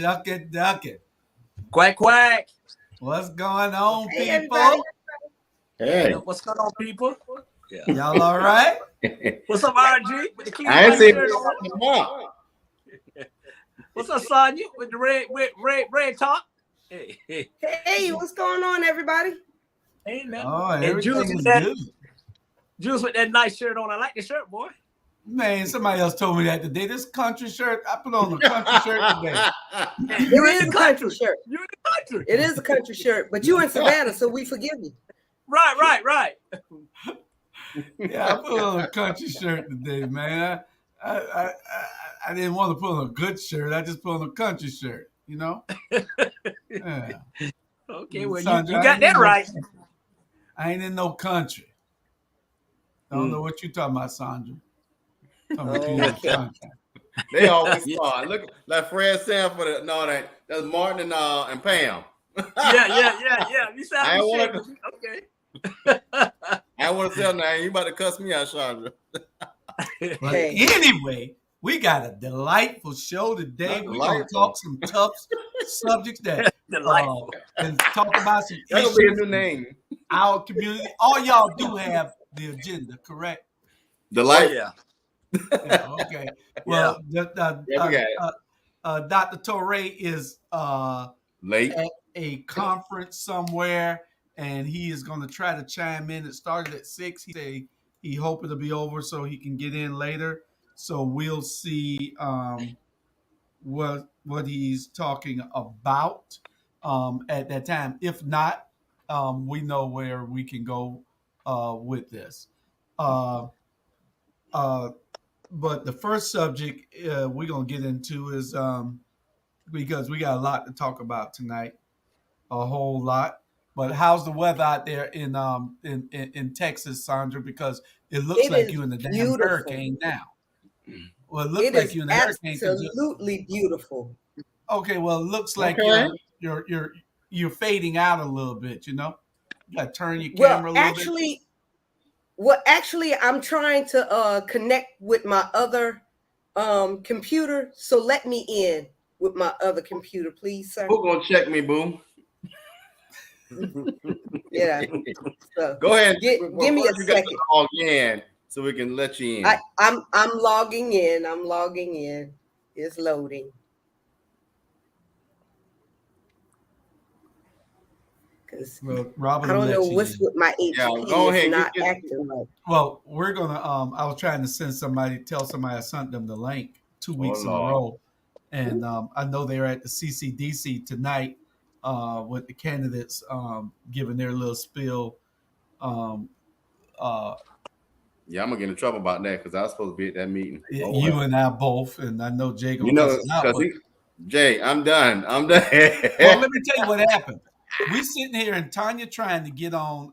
Chuck it, duck it. Quack, quack. What's going on, Hey, people? everybody. Hey. What's going on, people? Yeah. Y'all all right? What's up, RG? With the I ain't seen shirt you on? in the month. What's up, Sonya? With the red top? Hey. Hey, what's going on, everybody? Ain't nothing. Oh, And everything Juice is with good. Juice with that nice shirt on. I like the shirt, boy. Man, somebody else told me that today. This country shirt, I put on a country shirt today. You're It in is the a country country. shirt. You're in the country. It is a country shirt, but you in Savannah, so we forgive you. Right. Yeah, I put on a country shirt today, man. I didn't want to put on a good shirt. I just put on a country shirt, you know? Yeah. Okay, well, Sandra, you got that right. I ain't in no country. Don't know what you talking about, Sandra. Okay. They always start. Look, like Fred Sanford. No, that's Martin and Pam. Yeah. You sound I want okay. I want to tell now. You about to cuss me out, Chandra. But anyway, we got a delightful show today. We're going to talk some tough subjects that Delightful. and talk about some That'll issues be a new name. in our community. All y'all do have the agenda, correct? Delightful. Yeah. Yeah, okay. Well, Dr. Torre is Late. at a conference somewhere, and he is going to try to chime in. It started at 6. He said he hoping to be over so he can get in later. So we'll see what he's talking about at that time. If not, we know where we can go with this. But the first subject we're gonna get into is because we got a lot to talk about tonight, a whole lot. But how's the weather out there in Texas, Sandra? Because it looks like you're in the damn hurricane now. Well, it looks like you're in the hurricane. Absolutely beautiful. Okay, well, it looks like you're fading out a little bit. You know, you got to turn your camera a little bit. Actually, I'm trying to connect with my other computer. So let me in with my other computer, please, sir. Who's gonna check me, boo? Yeah. So go ahead. Give me a second. Log in so we can let you in. I'm logging in. I'm logging in. It's loading. Well, Robin, I don't know what's with my HP. Yeah, go ahead. It's not acting right. Well, we're gonna. I was trying to tell somebody I sent them the link 2 weeks in a row, and I know they're at the CCDC tonight with the candidates giving their little spiel. Yeah, I'm gonna get in trouble about that because I was supposed to be at that meeting. You and I both, and I know Jay. Jay, I'm done. Well, let me tell you what happened. We sitting here and Tanya trying to get on.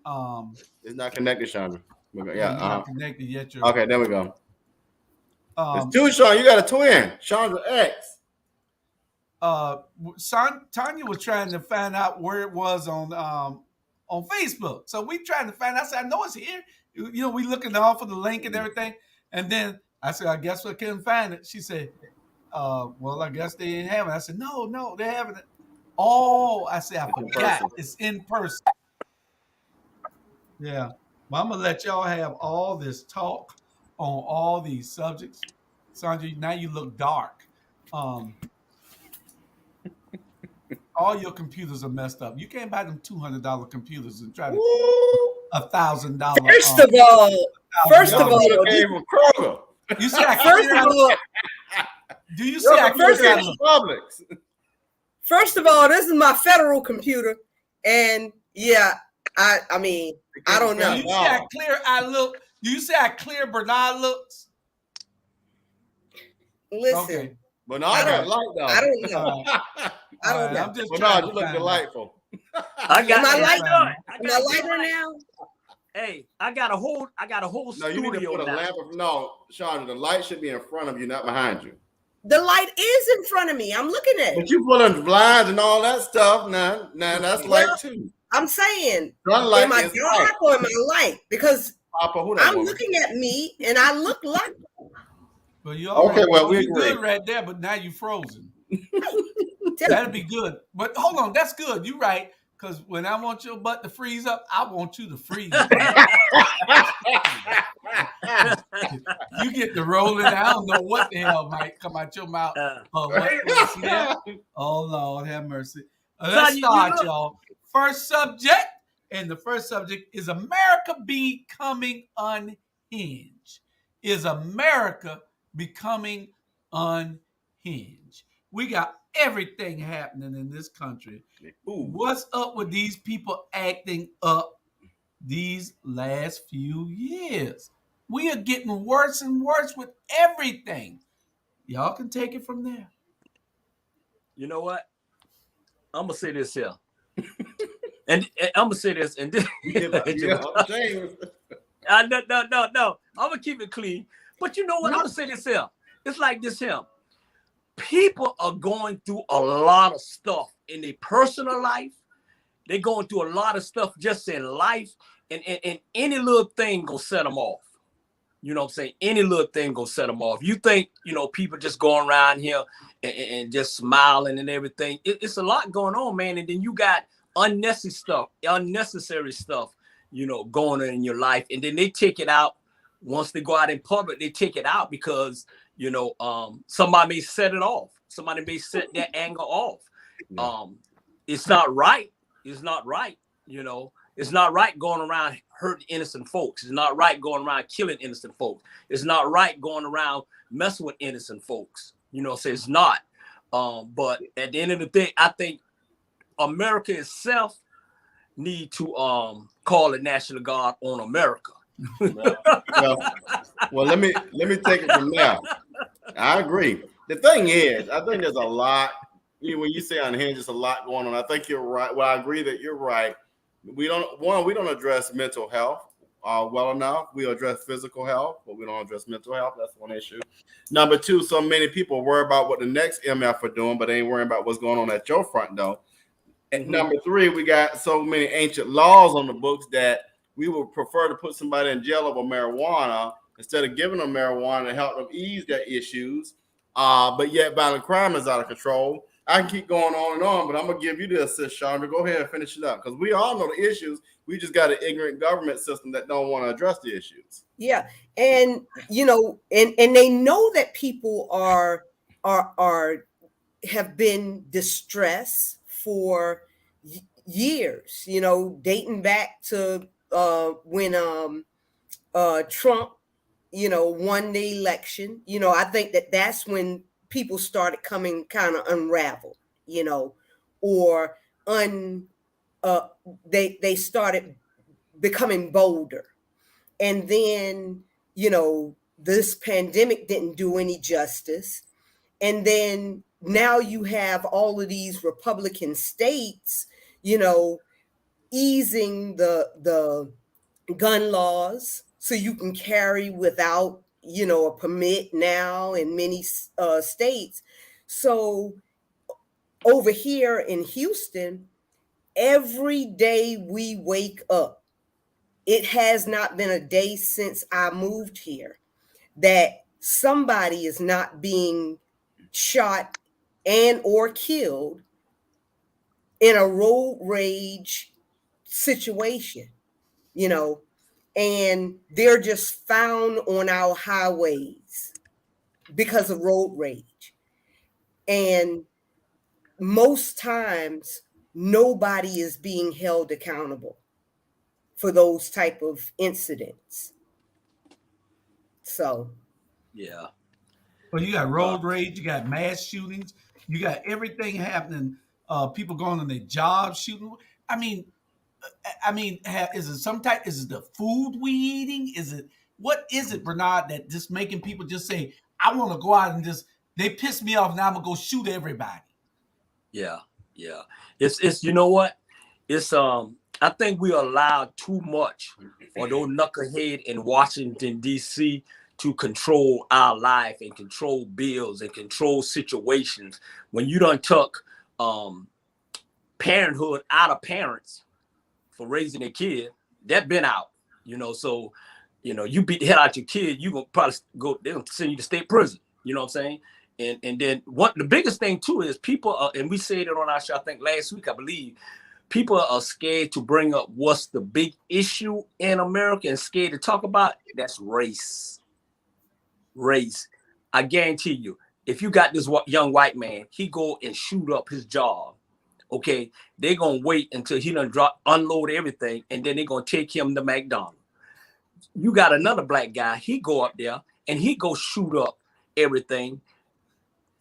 It's not connected, Chandra. Yeah, not connected yet. Okay, there we go. It's two, Sean. You got a twin, Chandra X. Tanya was trying to find out where it was on Facebook. So we trying to find out. I said, I know it's here. You know, we looking off for the link and everything. And then I said, I guess we couldn't find it. She said, well, I guess they didn't have it. I said, no, they haven't. Oh, I said, I forgot. It's in person. Yeah. Well, I'm going to let y'all have all this talk on all these subjects. Sandra, now you look dark. All your computers are messed up. You can't buy them $200 computers and try to $1,000. First of all, you see, do you see how Publix? First of all, this is my federal computer, and yeah, I mean, I don't know. Do you see how clear I look? Do you see how clear Bernard looks? Listen, okay. Bernard got light though. I don't know. I don't know. I'm just Bernard, you look delightful. I got my light. My lighter now. Hey, I got a whole studio. You need to put a lamp. No, Sean, the light should be in front of you, not behind you. The light is in front of me. I'm looking at it. But you put on blinds and all that stuff. Now that's light too. I'm saying, sunlight am I dark or am I light? Because I'm looking at me and I look like. Well, you okay? Well, we're good right there, but now you're frozen. That'd be good. But hold on, that's good. You're right. Because when I want your butt to freeze up, I want you to freeze. You get to rolling. I don't know what the hell might come out your mouth. See that? Oh, Lord, have mercy. Let's start, y'all. First subject, and the first subject is America becoming unhinged. Is America becoming unhinged? We got everything happening in this country. What's up with these people acting up these last few years? We are getting worse and worse with everything. Y'all can take it from there. You know what? I'm gonna say this here, and I'm gonna say this, and this. No. I'm gonna keep it clean. But you know what? I'm gonna say this here. It's like this here. People are going through a lot of stuff in their personal life. They're going through a lot of stuff just in life, and any little thing gonna set them off. You know what I'm saying? Any little thing gonna set them off. You think, people just going around here and just smiling and everything. It's a lot going on, man. And then you got unnecessary stuff, going on in your life. And then they take it out. Once they go out in public, they take it out because, somebody may set it off. Somebody may set their anger off. Yeah. It's not right. It's not right. It's not right going around hurting innocent folks. It's not right going around killing innocent folks. It's not right going around messing with innocent folks. So it's not. But at the end of the day, I think America itself need to call the National Guard on America. Well, let me take it from there. I agree. The thing is, I think there's a lot. When you say unhinged, there's a lot going on. I think you're right. Well, I agree that you're right. We don't address mental health well enough. We address physical health, but we don't address mental health. That's one issue. Number two, so many people worry about what the next MF are doing, but they ain't worrying about what's going on at your front door. And number three, we got so many ancient laws on the books that we would prefer to put somebody in jail over marijuana instead of giving them marijuana to help them ease their issues. But yet violent crime is out of control. I can keep going on, but I'm going to give you the assist, Chandra. Go ahead and finish it up because we all know the issues. We just got an ignorant government system that don't want to address the issues. Yeah. And, and they know that people are have been distressed for years, dating back to when Trump, won the election. I think that's when people started coming kind of unraveled, or they started becoming bolder. And then, this pandemic didn't do any justice. And then now you have all of these Republican states, easing the gun laws so you can carry without a permit now in many states. So over here in Houston, every day we wake up, it has not been a day since I moved here that somebody is not being shot and or killed in a road rage situation, and they're just found on our highways because of road rage. And most times, nobody is being held accountable for those type of incidents. So, yeah. Well, you got road rage, you got mass shootings, you got everything happening. People going on their jobs, shooting. I mean, is it some type? Is it the food we eating? What is it, Bernard, that just making people just say, "I want to go out and they piss me off, now I'm gonna go shoot everybody." Yeah. It's you know what? It's I think we allowed too much for those knucklehead in Washington D.C. to control our life and control bills and control situations. When you done took parenthood out of parents for raising a kid, that been out, so, you beat the hell out your kid, you gonna probably they'll send you to state prison, you know what I'm saying? And then what the biggest thing too is people are, and we said it on our show, I think last week, I believe, people are scared to bring up what's the big issue in America and scared to talk about. That's race. Race. I guarantee you, if you got this young white man, he go and shoot up his job. Okay, they're gonna wait until he done unload everything, and then they're gonna take him to McDonald's. You got another black guy, he go up there and he go shoot up everything.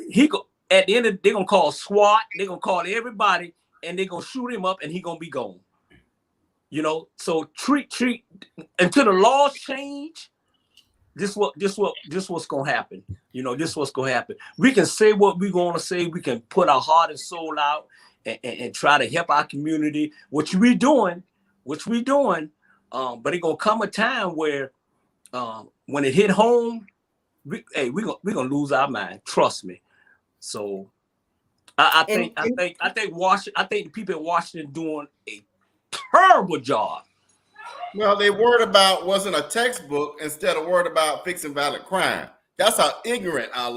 He go at the end of they're gonna call SWAT, they're gonna call everybody, and they're gonna shoot him up and he gonna be gone. You know, so treat until the laws change. This what's gonna happen. You know, this what's gonna happen. We can say what we're gonna say, we can put our heart and soul out and try to help our community, which we doing. But it gonna come a time where when it hit home, we're gonna lose our mind. Trust me. So I think the people in Washington doing a terrible job. Well, they worried about wasn't a textbook instead of worried about fixing violent crime. That's how ignorant our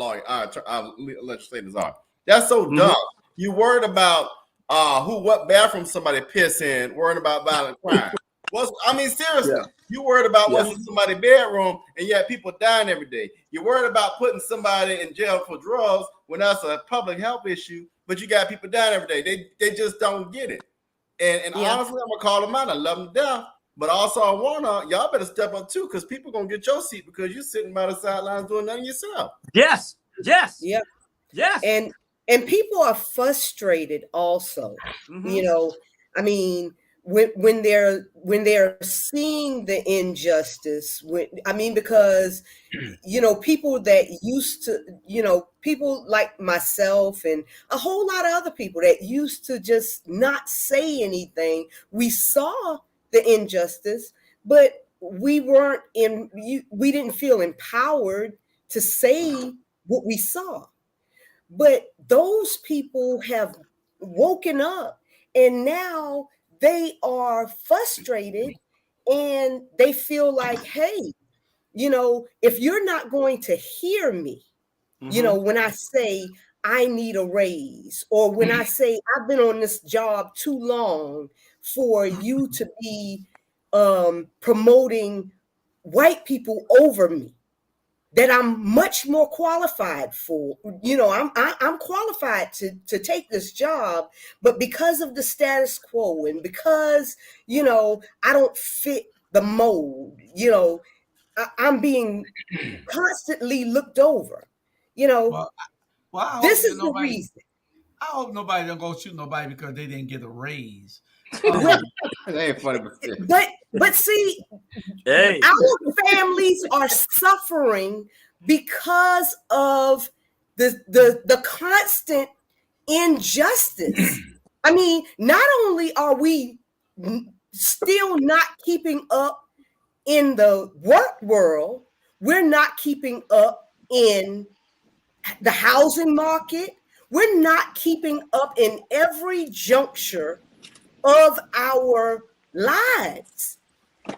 legislators are. That's so dumb. You worried about what bathroom somebody piss in, worried about violent crime. Seriously, you worried about what's in somebody's bedroom, and yet people dying every day. You're worried about putting somebody in jail for drugs when that's a public health issue, but you got people dying every day. They just don't get it. And honestly, I'm gonna call them out. I love them to death, but also I wanna y'all better step up too, because people gonna get your seat because you're sitting by the sidelines doing nothing yourself. Yes. And people are frustrated also. You know, I mean, when they're seeing the injustice, because you know, people that used to, you know, people like myself and a whole lot of other people that used to just not say anything, we saw the injustice, but we didn't feel empowered to say what we saw. But those people have woken up, and now they are frustrated and they feel like, hey, you know, if you're not going to hear me, you know, when I say I need a raise, or when I say I've been on this job too long for you to be promoting white people over me, that I'm much more qualified for. You know, I'm qualified to take this job, but because of the status quo and because, you know, I don't fit the mold, you know, I'm being constantly looked over. You know, this is the reason. I hope nobody don't go shoot nobody because they didn't get a raise. That ain't funny, but see, our families are suffering because of the constant injustice. I mean, not only are we still not keeping up in the work world, we're not keeping up in the housing market. We're not keeping up in every juncture of our lives.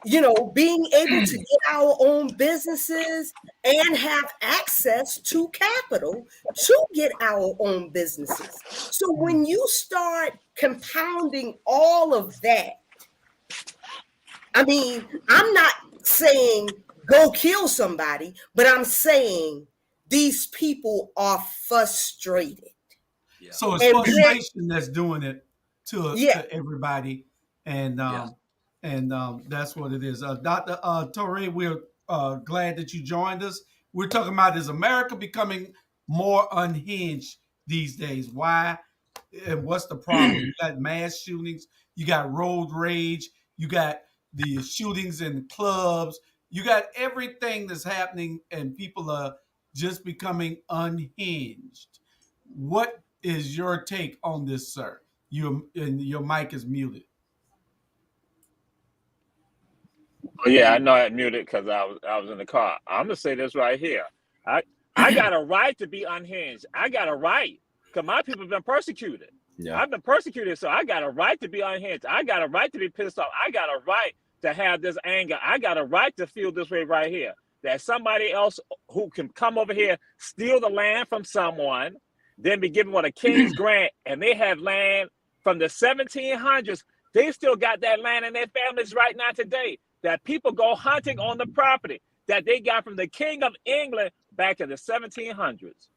You know, being able to get our own businesses and have access to capital to get our own businesses. So when you start compounding all of that, I mean, I'm not saying go kill somebody, but I'm saying these people are frustrated. So it's frustration that's doing it to everybody, and that's what it is. Dr. Torre, we're glad that you joined us. We're talking about, is America becoming more unhinged these days? Why? And what's the problem? You got mass shootings, you got road rage, you got the shootings in clubs, you got everything that's happening, and people are just becoming unhinged. What is your take on this, sir? Your mic is muted. Oh yeah, I know I muted because I was in the car. I'm gonna say this right here. I got a right to be unhinged. I got a right because my people have been persecuted. Yeah. I've been persecuted, so I got a right to be unhinged. I got a right to be pissed off. I got a right to have this anger. I got a right to feel this way right here. that somebody else who can come over here, steal the land from someone, then be given what a king's grant, and they have land from the 1700s. They still got that land in their families right now today, that people go hunting on the property that they got from the King of England back in the 1700s.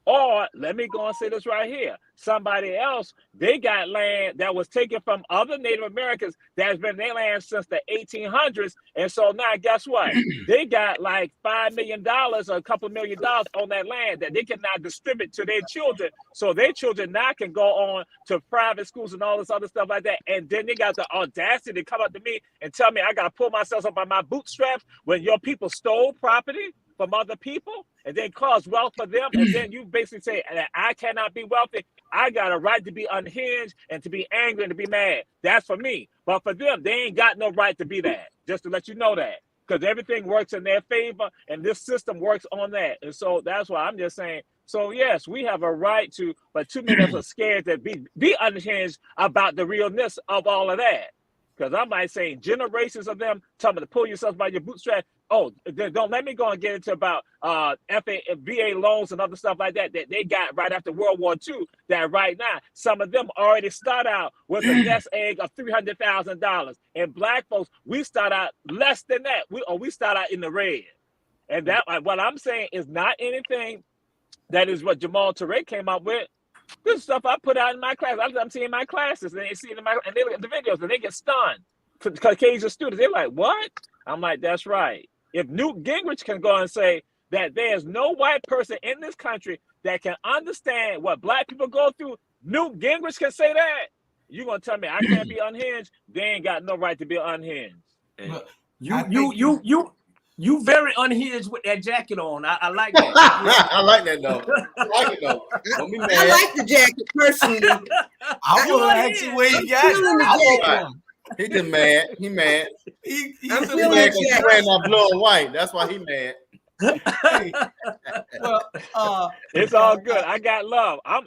Or let me go and say this right here. Somebody else, they got land that was taken from other Native Americans that has been their land since the 1800s. And so now, guess what? They got like $5 million or a couple $1 million on that land that they can now distribute to their children. So their children now can go on to private schools and all this other stuff like that. And then they got the audacity to come up to me and tell me I got to pull myself up by my bootstraps when your people stole property from other people and then cause wealth for them, and then you basically say that I cannot be wealthy. I got a right to be unhinged and to be angry and to be mad. That's for me. But for them, they ain't got no right to be that. Just to let you know that. Because everything works in their favor, and this system works on that. And so that's why I'm just saying, so yes, we have a right to, but too many of us are scared to be unhinged about the realness of all of that. Because I might say generations of them telling me to pull yourself by your bootstrap. Oh, don't let me go and get into about VA loans and other stuff like that they got right after World War II. That right now, some of them already start out with a nest egg of $300,000. And black folks, we start out less than that. We start out in the red. And that what I'm saying is not anything that is what Jamal Touré came up with. This stuff I put out in my class. I'm seeing my classes, and they see it in my, and they look at the videos, and they get stunned. Caucasian students, they're like, "What?" I'm like, "That's right." If Newt Gingrich can go and say that there's no white person in this country that can understand what black people go through, Newt Gingrich can say that. You gonna tell me I can't be unhinged? They ain't got no right to be unhinged. You very unhinged with that jacket on. I like that. I like that though. I like it though. Don't be mad. I like the jacket personally. I want to ask you where you got it. I want one. He just mad. He mad. He's I'm just feeling mad it, 'cause Jack. He's wearing that blue and white. That's why he mad. Hey, well, It's all good. I got love. I'm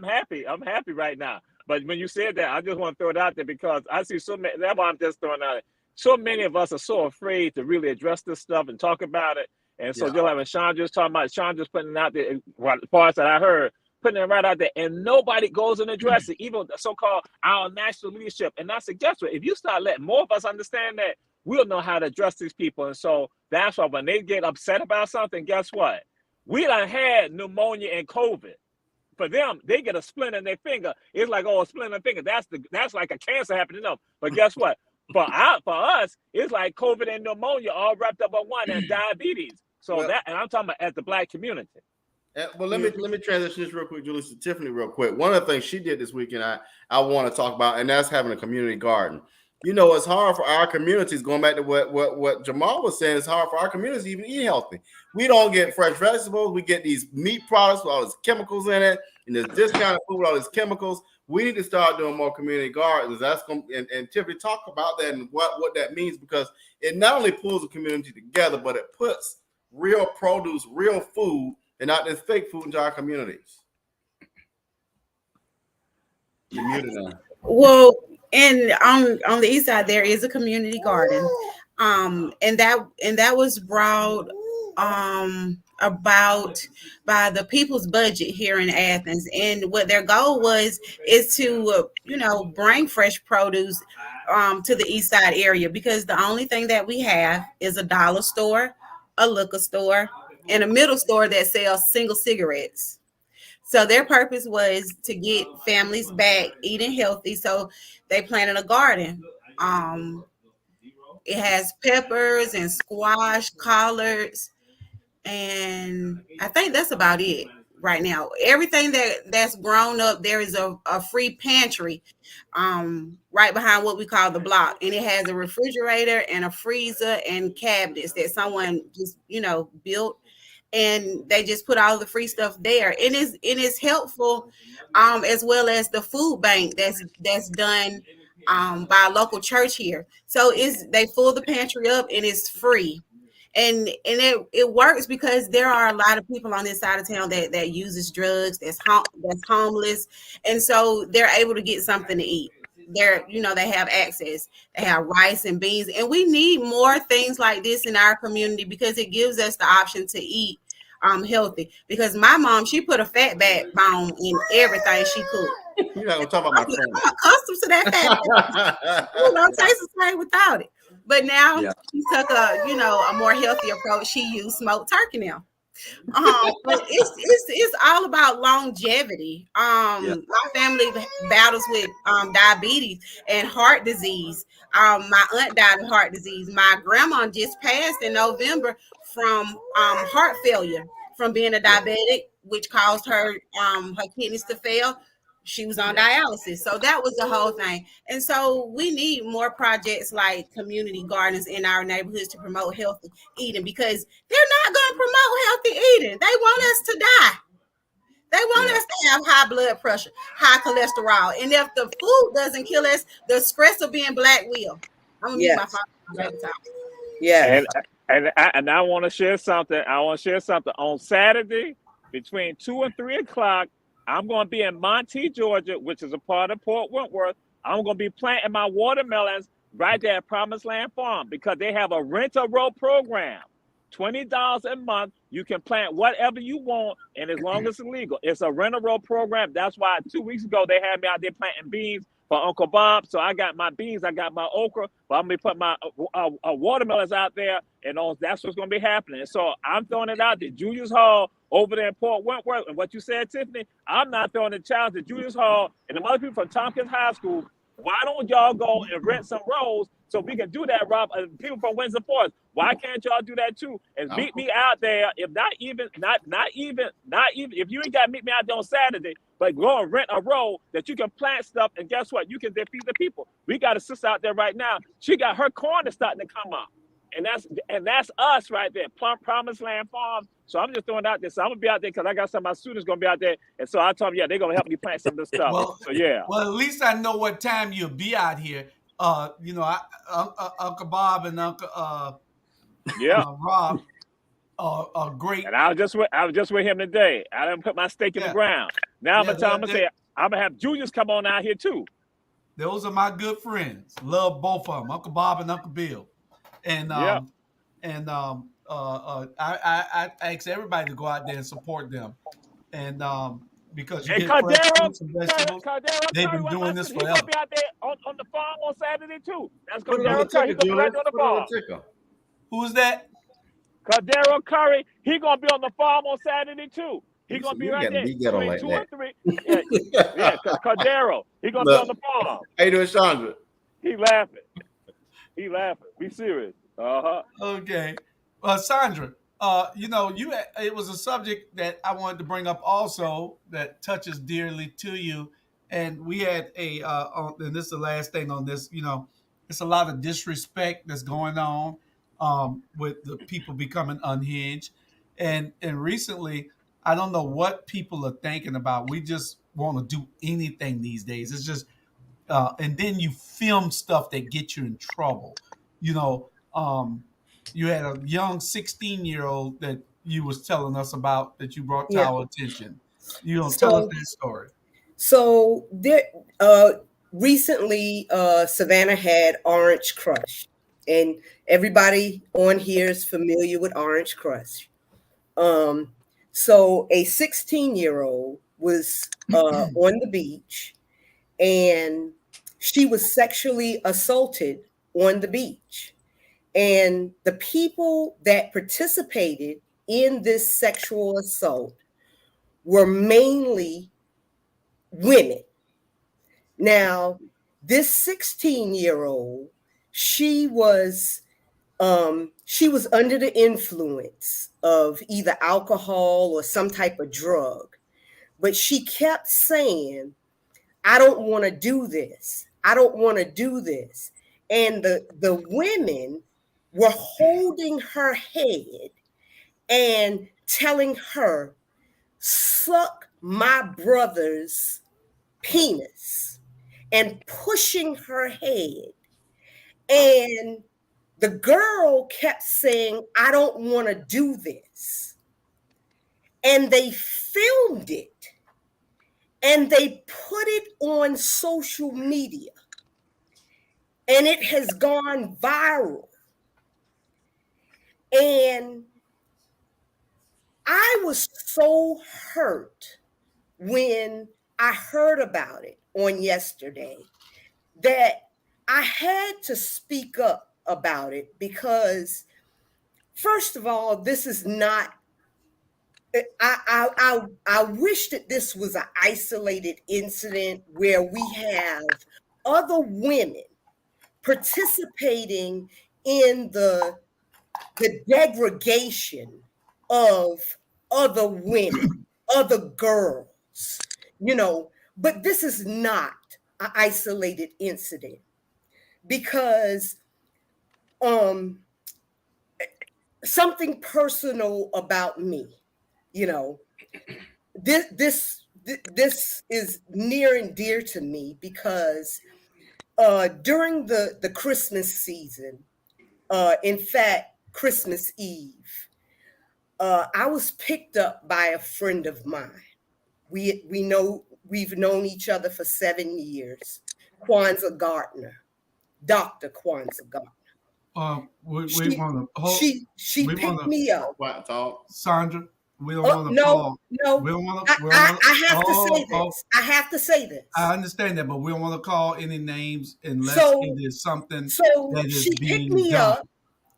happy. I'm happy right now. But when you said that, I just want to throw it out there because I see so many. That's why I'm just throwing out. So many of us are so afraid to really address this stuff and talk about it. And so just like when Chandra's talking about, Chandra's putting it out there, as far as that I heard, putting it right out there, and nobody goes and addresses it, even the so-called our national leadership. And I said, guess what? If you start letting more of us understand that, we'll know how to address these people. And so that's why when they get upset about something, guess what? We done had pneumonia and COVID. For them, they get a splint in their finger. It's like, oh, a splint in their finger. That's like a cancer happening to them. But guess what? For us, it's like COVID and pneumonia all wrapped up in one, and diabetes. So and I'm talking about as the black community. Well, let me transition this real quick, Julie, to Tiffany real quick. One of the things she did this weekend I want to talk about, and that's having a community garden. You know, it's hard for our communities, going back to what Jamal was saying, it's hard for our communities to even eat healthy. We don't get fresh vegetables. We get these meat products with all these chemicals in it, and there's discounted food with all these chemicals. We need to start doing more community gardens. That's going and Tiffany talk about that and what that means, because it not only pulls the community together, but it puts real produce, real food, and not this fake food into our communities. Well, and on the east side there is a community garden, and that was brought about by the People's Budget here in Athens, and what their goal is to bring fresh produce to the east side area, because the only thing that we have is a dollar store, a liquor store, and a middle store that sells single cigarettes. So their purpose was to get families back eating healthy. So they planted a garden. It has peppers and squash, collards, and I think that's about it right now. Everything that's grown up, there is a free pantry right behind what we call the block, and it has a refrigerator and a freezer and cabinets that someone just built, and they just put all the free stuff there. It is helpful, as well as the food bank that's done by a local church here. So they fill the pantry up and it's free. And it works because there are a lot of people on this side of town that uses drugs, that's homeless, and so they're able to get something to eat. they're, they have access. They have rice and beans, and we need more things like this in our community because it gives us the option to eat healthy. Because my mom, she put a fat backbone in everything she cooked. You're not gonna talk about my friend. I'm accustomed to that fat backbone. Don't taste the same without it. But now she took a more healthy approach. She used smoked turkey now. But it's all about longevity. My family battles with diabetes and heart disease. My aunt died of heart disease. My grandma just passed in November from heart failure from being a diabetic, which caused her kidneys to fail. She was on dialysis. So that was the whole thing. And so we need more projects like community gardens in our neighborhoods to promote healthy eating, because they're not going to promote healthy eating. They want us to die. They want us to have high blood pressure, high cholesterol. And if the food doesn't kill us, the stress of being Black will. I'm going to mute my phone. Yeah. And I want to share something. On Saturday between 2 and 3 o'clock. I'm going to be in Monty, Georgia, which is a part of Port Wentworth. I'm going to be planting my watermelons right there at Promised Land Farm because they have a rent-a-row program. $20 a month. You can plant whatever you want, and as long as it's legal. It's a rent-a-row program. That's why 2 weeks ago they had me out there planting beans for Uncle Bob. So I got my beans, I got my okra, but I'm going to be putting my watermelons out there, and that's what's going to be happening. So I'm throwing it out there. Julius Hall over there in Port Wentworth. And what you said, Tiffany, I'm not throwing the challenge to Julius Hall and the other people from Tompkins High School. Why don't y'all go and rent some rows so we can do that, Rob? People from Windsor Forest, why can't y'all do that too? And meet me out there. If not even, if you ain't got to meet me out there on Saturday, but go and rent a row that you can plant stuff. And guess what? You can feed the people. We got a sister out there right now. She got her corn is starting to come up. And that's us right there, Promised Land Farm. So I'm just throwing it out there. So I'm gonna be out there because I got some of my students gonna be out there. And so I told them, they're gonna help me plant some of this stuff. Well, so yeah. Well, at least I know what time you'll be out here. Uncle Bob and Uncle Rob are great. And I was just with him today. I didn't put my stake in the ground. Now I'm gonna tell him, I'm gonna have Julius come on out here too. Those are my good friends. Love both of them, Uncle Bob and Uncle Bill. And I ask everybody to go out there and support them, and because you get fresh fruits and vegetables. They've been doing this forever. He's gonna be out there on the farm on Saturday too. That's Cordero Curry. He's gonna be right on the farm. Who's that? Cordero Curry. He's gonna be on the farm on Saturday too. He's gonna be right there. Between 2 and 3. Yeah, Cordero. He's gonna be on the farm. How you doing, Chandra? He laughing. Be serious. Okay. Sandra, it was a subject that I wanted to bring up also that touches dearly to you. And we had and this is the last thing on this, it's a lot of disrespect that's going on with the people becoming unhinged. And recently, I don't know what people are thinking about. We just want to do anything these days. It's just, and then you film stuff that gets you in trouble. You had a young 16-year-old that you was telling us about that you brought to our attention. Tell us that story. So there, recently, Savannah had Orange Crush, and everybody on here is familiar with Orange Crush. So a 16-year-old was on the beach, and she was sexually assaulted on the beach. And the people that participated in this sexual assault were mainly women. Now, this 16-year-old, she was under the influence of either alcohol or some type of drug, but she kept saying, I don't want to do this. I don't want to do this. And the women were holding her head and telling her, suck my brother's penis, and pushing her head. And the girl kept saying, I don't want to do this. And they filmed it and they put it on social media. and it has gone viral. And I was so hurt when I heard about it on yesterday that I had to speak up about it because, first of all, this is not. I wish that this was an isolated incident where we have other women participating in the degradation of other women, other girls, but this is not an isolated incident because something personal about me, this is near and dear to me because during the Christmas season, in fact, Christmas Eve, I was picked up by a friend of mine. We've known each other for 7 years. Kwanzaa Gardner, Dr. Kwanzaa Gardner. We want to hold. She picked me up. Sandra, we don't want to call. No. We don't want to. I have to say this. I have to say this. I understand that, but we don't want to call any names unless it is something that is being done.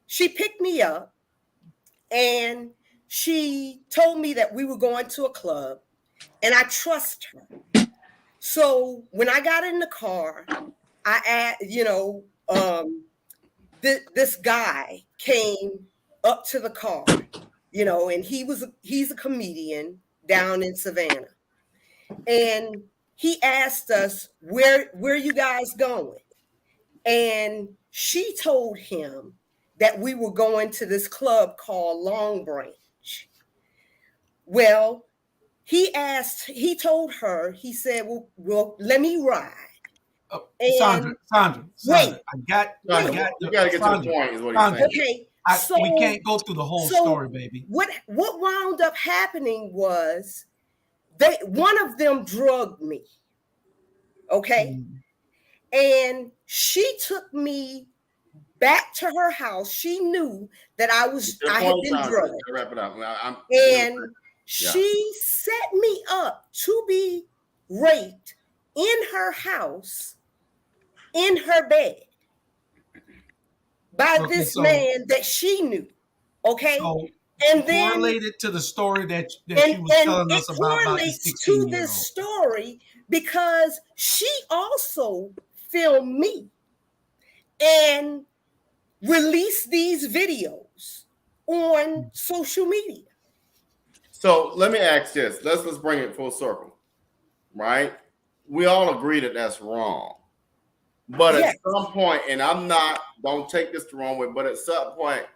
She picked me up, and she told me that we were going to a club, and I trust her. So when I got in the car, I asked, this guy came up to the car, and he's a comedian down in Savannah. And he asked us, where you guys going? And she told him that we were going to this club called Long Branch. Well, he told her, he said, well, let me ride. Sandra, wait, I got you got to get to the point, is what he's saying. Okay, we can't go through the whole story, baby. What wound up happening was one of them drugged me. Okay, and she took me back to her house. She knew that I had been drugged. Wrap it up. And she set me up to be raped in her house, in her bed, by this man that she knew. Okay. So and then correlated to the story that she was telling us about the 16-year-old. To this story because she also filmed me and released these videos on social media. So let me ask this. Let's bring it full circle, right? We all agree that that's wrong. But at some point, and don't take this the wrong way, but at some point,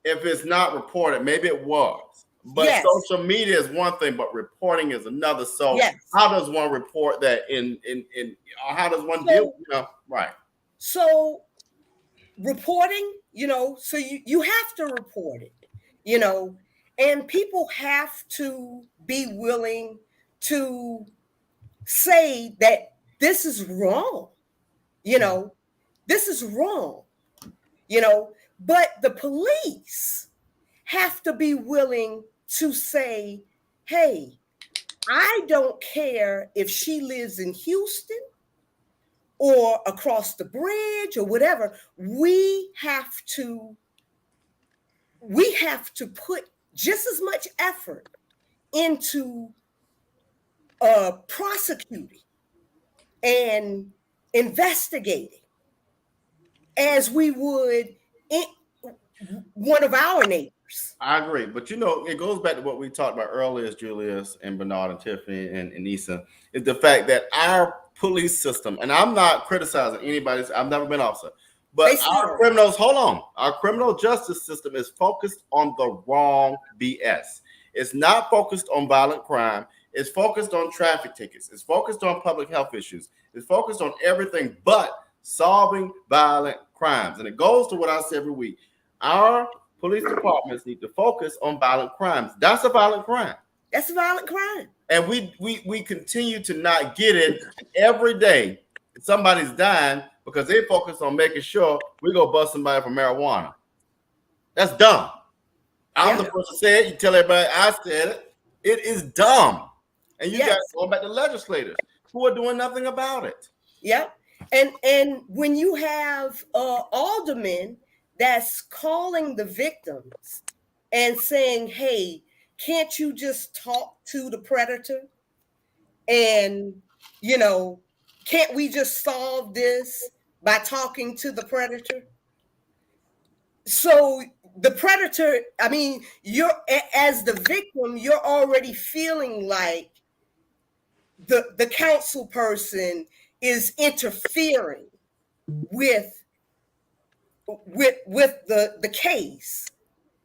if it's not reported, maybe it was. But social media is one thing, but reporting is another. So how does one report that or how does one deal, right? So reporting, so you have to report it, and people have to be willing to say that this is wrong, this is wrong, but the police have to be willing to say, hey, I don't care if she lives in Houston or across the bridge or whatever. We have to put just as much effort into prosecuting and investigating as we would one of our neighbors. I agree, but it goes back to what we talked about earlier, Julius and Bernard and Tiffany and Issa, is the fact that our police system, and I'm not criticizing anybody, I've never been officer, but our criminal justice system is focused on the wrong BS. It's not focused on violent crime. It's focused on traffic tickets. It's focused on public health issues. It's focused on everything but solving violent crimes. And it goes to what I say every week. Our police departments need to focus on violent crimes. That's a violent crime. That's a violent crime. And we continue to not get it. Every day somebody's dying because they focus on making sure we go bust somebody for marijuana. That's dumb. I'm the person said it. You tell everybody I said it. It is dumb. And you got going back to legislators who are doing nothing about it. Yep. And when you have aldermen that's calling the victims and saying, hey, can't you just talk to the predator? And, you know, can't we just solve this by talking to the predator? So the predator, I mean, you're, as the victim, you're already feeling like the council person is interfering with the case.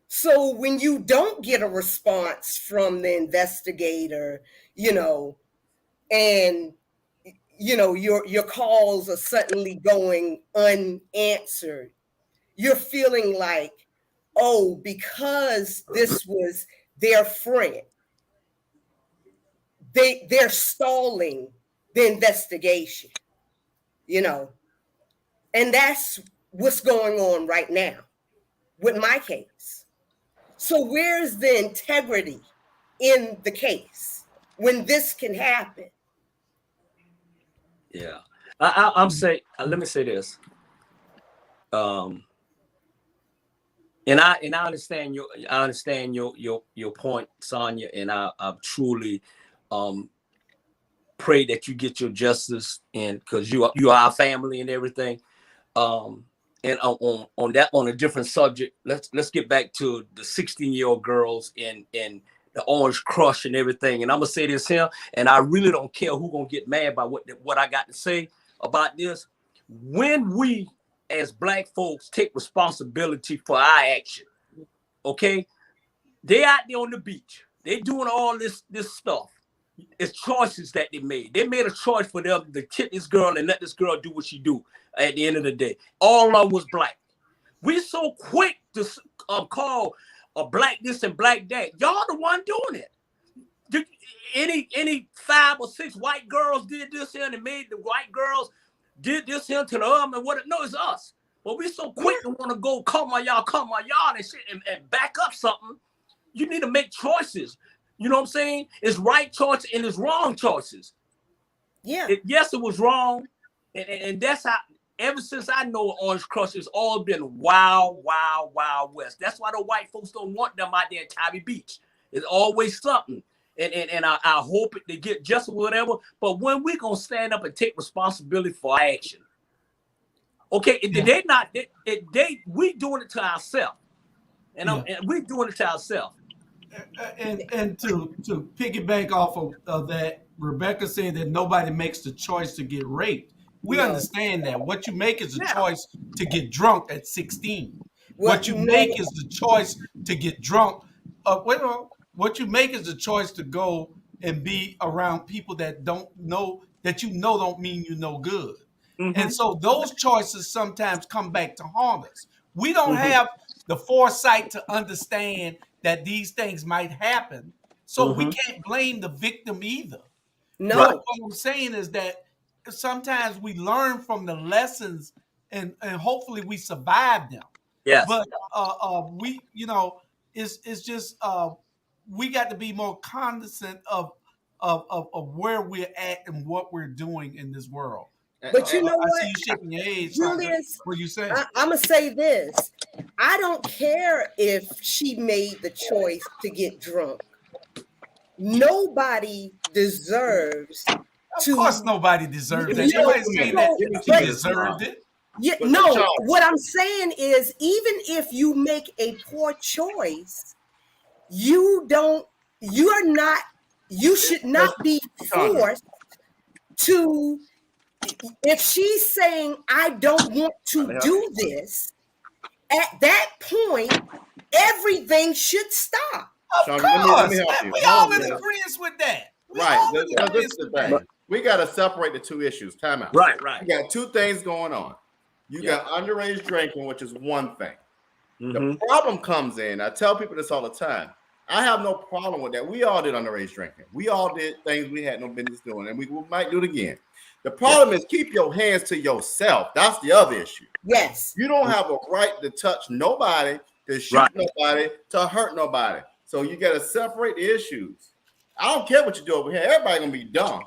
So when you don't get a response from the investigator, you know, and you know your calls are suddenly going unanswered, you're feeling like, oh, because this was their friend, they're stalling the investigation, you know. And that's what's going on right now with my case. So where's the integrity in the case when this can happen? Yeah, I'm saying. Let me say this. And I understand your point, Sonia, and I truly pray that you get your justice, and because you are our family and everything. And on a different subject, let's get back to the 16-year-old girls and the Orange Crush and everything. And I'm gonna say this here, and I really don't care who's gonna get mad by what I got to say about this. When we as Black folks take responsibility for our action, okay, they out there on the beach, they doing all this stuff. It's choices that they made. They made a choice for them to kill this girl and let this girl do what she do. At the end of the day, all of them was Black. We so quick to call a Black this and Black that. Y'all the one doing it. Any 5 or 6 white girls did this here and made the white girls did this here to the and what? No, it's us. But we so quick to want to go come on y'all and shit and back up something. You need to make choices. You know what I'm saying? It's right choices and it's wrong choices. Yeah. Yes, it was wrong. And that's how, ever since I know Orange Crush, it's all been wild, wild, wild west. That's why the white folks don't want them out there at Tabby Beach. It's always something. And I hope they get just whatever. But when we going to stand up and take responsibility for our action? Okay, we doing it to ourselves. And we doing it to ourselves. And to piggyback off of that, Rebecca said that nobody makes the choice to get raped. We understand that. What you make is a choice to get drunk at 16. What you make is the choice to get drunk. What you make is the choice to go and be around people that don't know, that you know don't mean you no good. Mm-hmm. And so those choices sometimes come back to haunt us. We don't have the foresight to understand that these things might happen. So we can't blame the victim either. No. What I'm saying is that sometimes we learn from the lessons and hopefully we survive them. Yes. But we, you know, it's just we got to be more cognizant of where we're at and what we're doing in this world. But you know what? I see you shaking your head. Julius, what you say? I'm going to say this. I don't care if she made the choice to get drunk. Nobody deserves to. Of course, nobody deserves that. Nobody's saying that she deserved it. Yeah, no, what I'm saying is, even if you make a poor choice, you should not be forced to. If she's saying, I don't want to do this, at that point, everything should stop. Of course. We all in agreement with that. This is the thing. We got to separate the two issues. Time out. Right. You got two things going on. You got underage drinking, which is one thing. The problem comes in, I tell people this all the time. I have no problem with that. We all did underage drinking. We all did things we had no business doing, and we might do it again. The problem is keep your hands to yourself. That's the other issue. Yes. You don't have a right to touch nobody, to shoot nobody, to hurt nobody. So you got to separate the issues. I don't care what you do over here. Everybody gonna be dumb.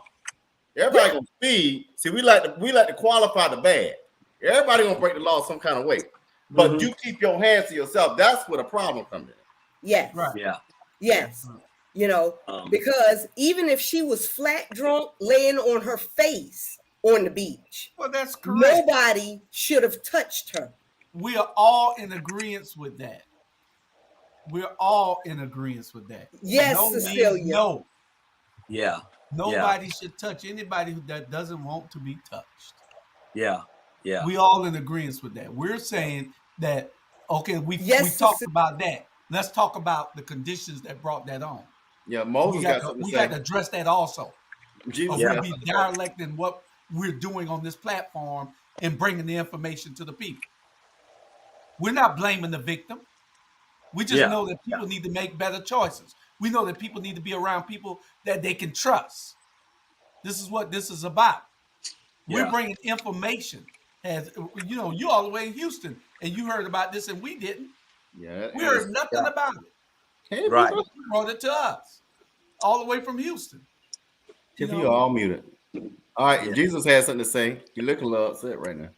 Everybody gonna speed. See, we like to qualify the bad. Everybody gonna break the law some kind of way. But you keep your hands to yourself. That's where the problem comes in. Yes. Right. Yeah. Yes. You know, because even if she was flat drunk, laying on her face on the beach, Well, that's correct. nobody should have touched her. We are all in agreement with that. We're all in agreement with that. Yes, no Cecilia. means no. Yeah. Nobody should touch anybody that doesn't want to be touched. Yeah. Yeah. We all in agreement with that. We're saying that, okay, we talked about that. Let's talk about the conditions that brought that on. Yeah, Moses got something to say. We got to address that also. Jesus We'll be direct in what we're doing on this platform and bringing the information to the people. We're not blaming the victim. We just know that people need to make better choices. We know that people need to be around people that they can trust. This is what this is about. We're bringing information. As you know, you all the way in Houston, and you heard about this, and we didn't. Yeah, we heard nothing about it. Right. You brought it to us, all the way from Houston. You're all muted. All right, Jesus has something to say. You look a little upset right now.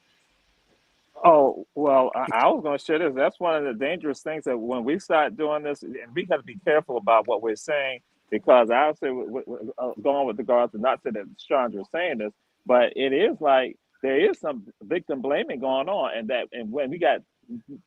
Oh, well, I was going to share this. That's one of the dangerous things that when we start doing this, and we got to be careful about what we're saying, because I would say, going with regards to not that Chandra is saying this, but it is like there is some victim blaming going on, and when we got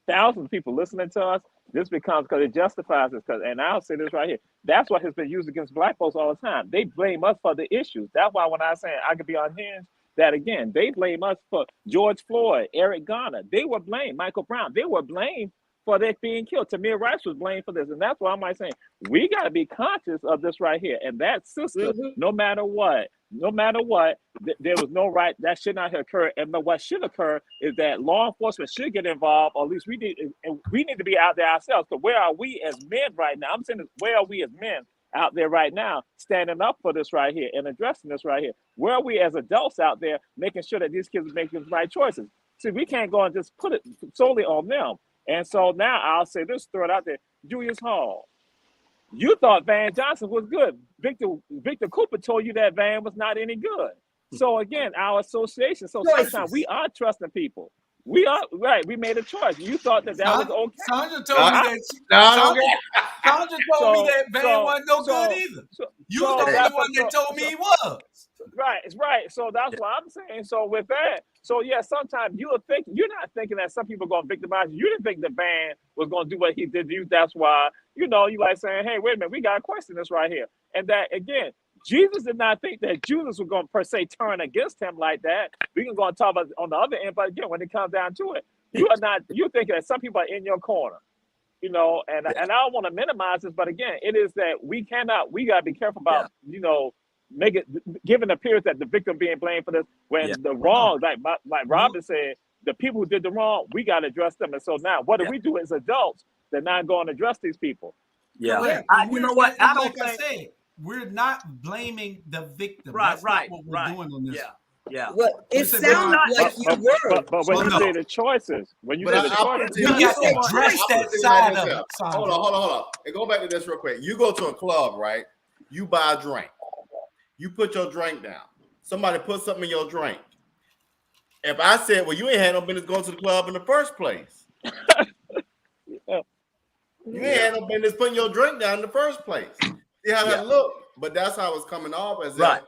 thousands of people listening to us, this becomes, because it justifies this. And I'll say this right here. That's what has been used against Black folks all the time. They blame us for the issues. That's why when I say I could be unhinged, that again, they blame us for George Floyd, Eric Garner. They were blamed. Michael Brown. They were blamed for their being killed. Tamir Rice was blamed for this. And that's why I'm like saying, we got to be conscious of this right here. And that sister, no matter what, there was no right. That should not have occurred. And what should occur is that law enforcement should get involved, or at least we need to be out there ourselves. So where are we as men right now? I'm saying, where are we as men out there right now, standing up for this right here and addressing this right here? Where are we as adults out there making sure that these kids are making the right choices? See, we can't go and just put it solely on them. And so now I'll say this, throw it out there. Julius Hall, you thought Van Johnson was good. Victor Cooper told you that Van was not any good. So again, our association. So sometimes we are trusting people. We are right. We made a choice. You thought that was okay. Sandra told me that. Sandra told me that Van wasn't no good either. You was the only one that told me he was. Right, it's right. So that's what I'm saying. So with that, sometimes you're not thinking that some people are going to victimize you. You didn't think the Van was going to do what he did to you. That's why, you like saying, hey, wait a minute, we got to question this right here. And that, again, Jesus did not think that Judas was going to per se turn against him like that. We can go and talk about on the other end, but again, when it comes down to it, you're thinking that some people are in your corner, and I don't want to minimize this, but again, it is that we got to be careful about, giving the appearance that the victim being blamed for this, when the wrong, like Robin said, the people who did the wrong, we got to address them. And so now, what do we do as adults that not going to address these people? Yeah. You know what? I said, we're not blaming the victim. Right, That's not what we're doing on this. Yeah. Well, it sounds like you were. But when you say the choices, we got to address that side of it. Hold on. And go back to this real quick. You go to a club, right? You buy a drink. You put your drink down. Somebody put something in your drink. If I said, well, you ain't had no business going to the club in the first place. You ain't had no business putting your drink down in the first place. See how that look? But that's how it's coming off as right.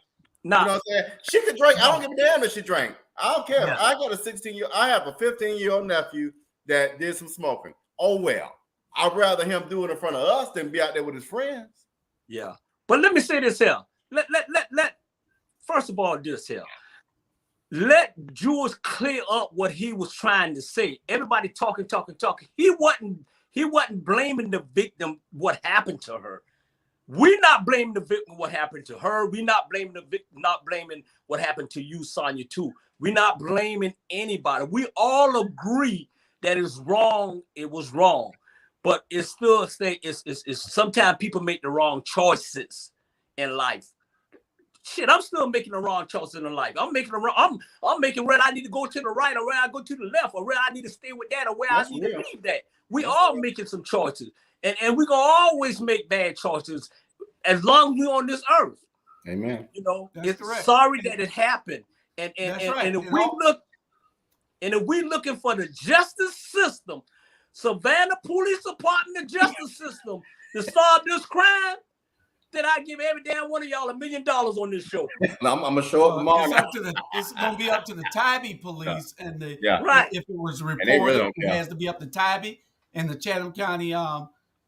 You know what I'm saying? She could drink. I don't give a damn if she drank. I don't care. I got a 16-year. I have a 15-year-old nephew that did some smoking. Oh well. I'd rather him do it in front of us than be out there with his friends. Yeah. But let me say this here. Let first of all, this here. Let Jules clear up what he was trying to say. Everybody talking. He wasn't blaming the victim what happened to her. We're not blaming the victim what happened to her. We're not blaming the victim, not blaming what happened to you, Sonia, too. We're not blaming anybody. We all agree that it's wrong. It was wrong. But it's still sometimes people make the wrong choices in life. shit, I'm still making the wrong choices in life. I'm making I'm making where I need to go to the right, or where I go to the left, or where I need to stay with that, or where I need to leave that. We all making some choices, and we're gonna always make bad choices as long as we're on this earth. Amen. You know, That's it's correct. sorry that it happened. And right. if we looking for the justice system, Savannah Police Department, the justice system to solve this crime, then I give every damn one of y'all $1 million on this show. I'm gonna show up tomorrow. It's gonna be up to the Tybee police and the right. If it was reported, really it has to be up to Tybee and the Chatham County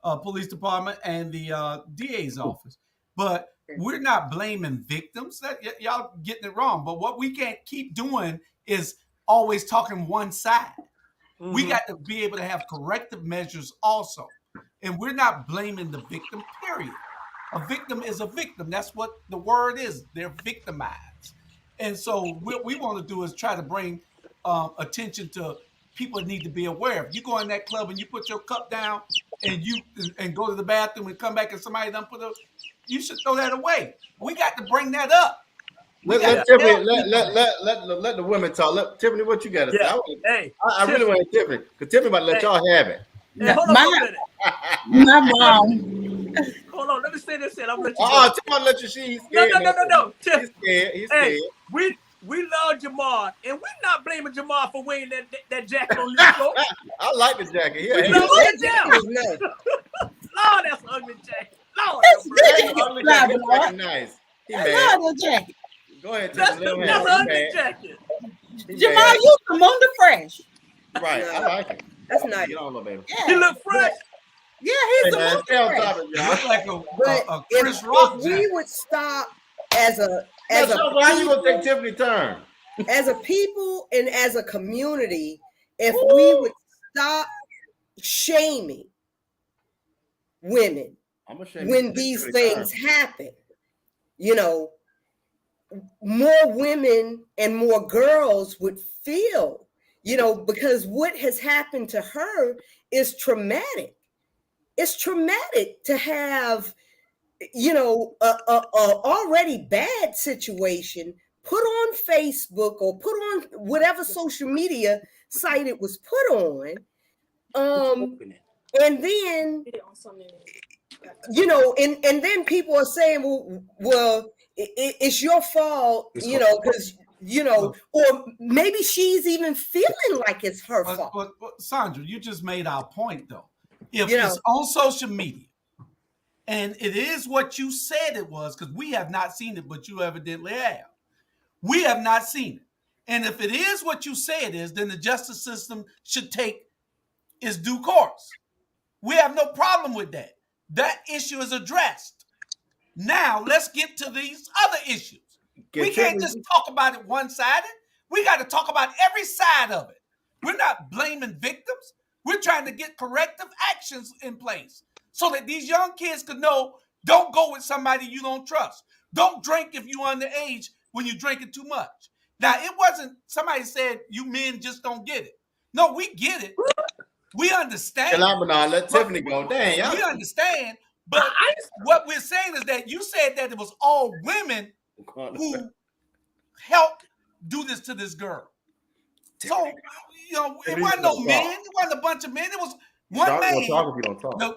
Police Department and the DA's office. But we're not blaming victims. That y'all getting it wrong. But what we can't keep doing is always talking one side. Mm-hmm. We got to be able to have corrective measures also. And we're not blaming the victim, period. A victim is a victim. That's what the word is. They're victimized. And so what we want to do is try to bring attention to people that need to be aware. If you go in that club and you put your cup down and go to the bathroom and come back and somebody done you should throw that away. We got to bring that up. Let Tiffany, let the women talk. Tiffany, what you got to say? I really want Tiffany, because Tiffany about to let y'all have it. Hey, hold on a minute. My mom. Hold on, let me say this. I'm let you. Tiffany, let you see. No. He's scared. He's scared. We love Jamar, and we're not blaming Jamar for wearing that jacket on this show. I like the jacket. We love that jacket. Lord, that's an ugly jacket. Lord, that's nice. I love the jacket. Go ahead, that's an ugly jacket. Jamal, you come on the fresh. Right, I like it. That's nice. Get on, little baby. He look fresh. Yeah, he's the Look like a Chris Rock. If we would stop as a how you gonna take Tiffany turn? As a people and as a community, if we would stop shaming women when these things happen, you know, more women and more girls would feel, you know, because what has happened to her is traumatic. It's traumatic to have, you know, a already bad situation put on Facebook or put on whatever social media site it was put on. And then, you know, and then people are saying, well, it's your fault, you know, because, you know, or maybe she's even feeling like it's her fault. But Sandra, you just made our point, though. If it's on social media, and it is what you said it was, because we have not seen it, but you evidently have. We have not seen it. And if it is what you say it is, then the justice system should take its due course. We have no problem with that. That issue is addressed. Now, let's get to these other issues. We can't just talk about it one-sided. We got to talk about every side of it. We're not blaming victims. We're trying to get corrective actions in place so that these young kids could know, don't go with somebody you don't trust. Don't drink if you're underage when you're drinking too much. Now, it wasn't somebody said you men just don't get it. No, we get it. We understand. Let Tiffany go. Dang, we understand. But what we're saying is that you said that it was all women who helped do this to this girl. So, you know, it wasn't no men. It wasn't a bunch of men. It was one man.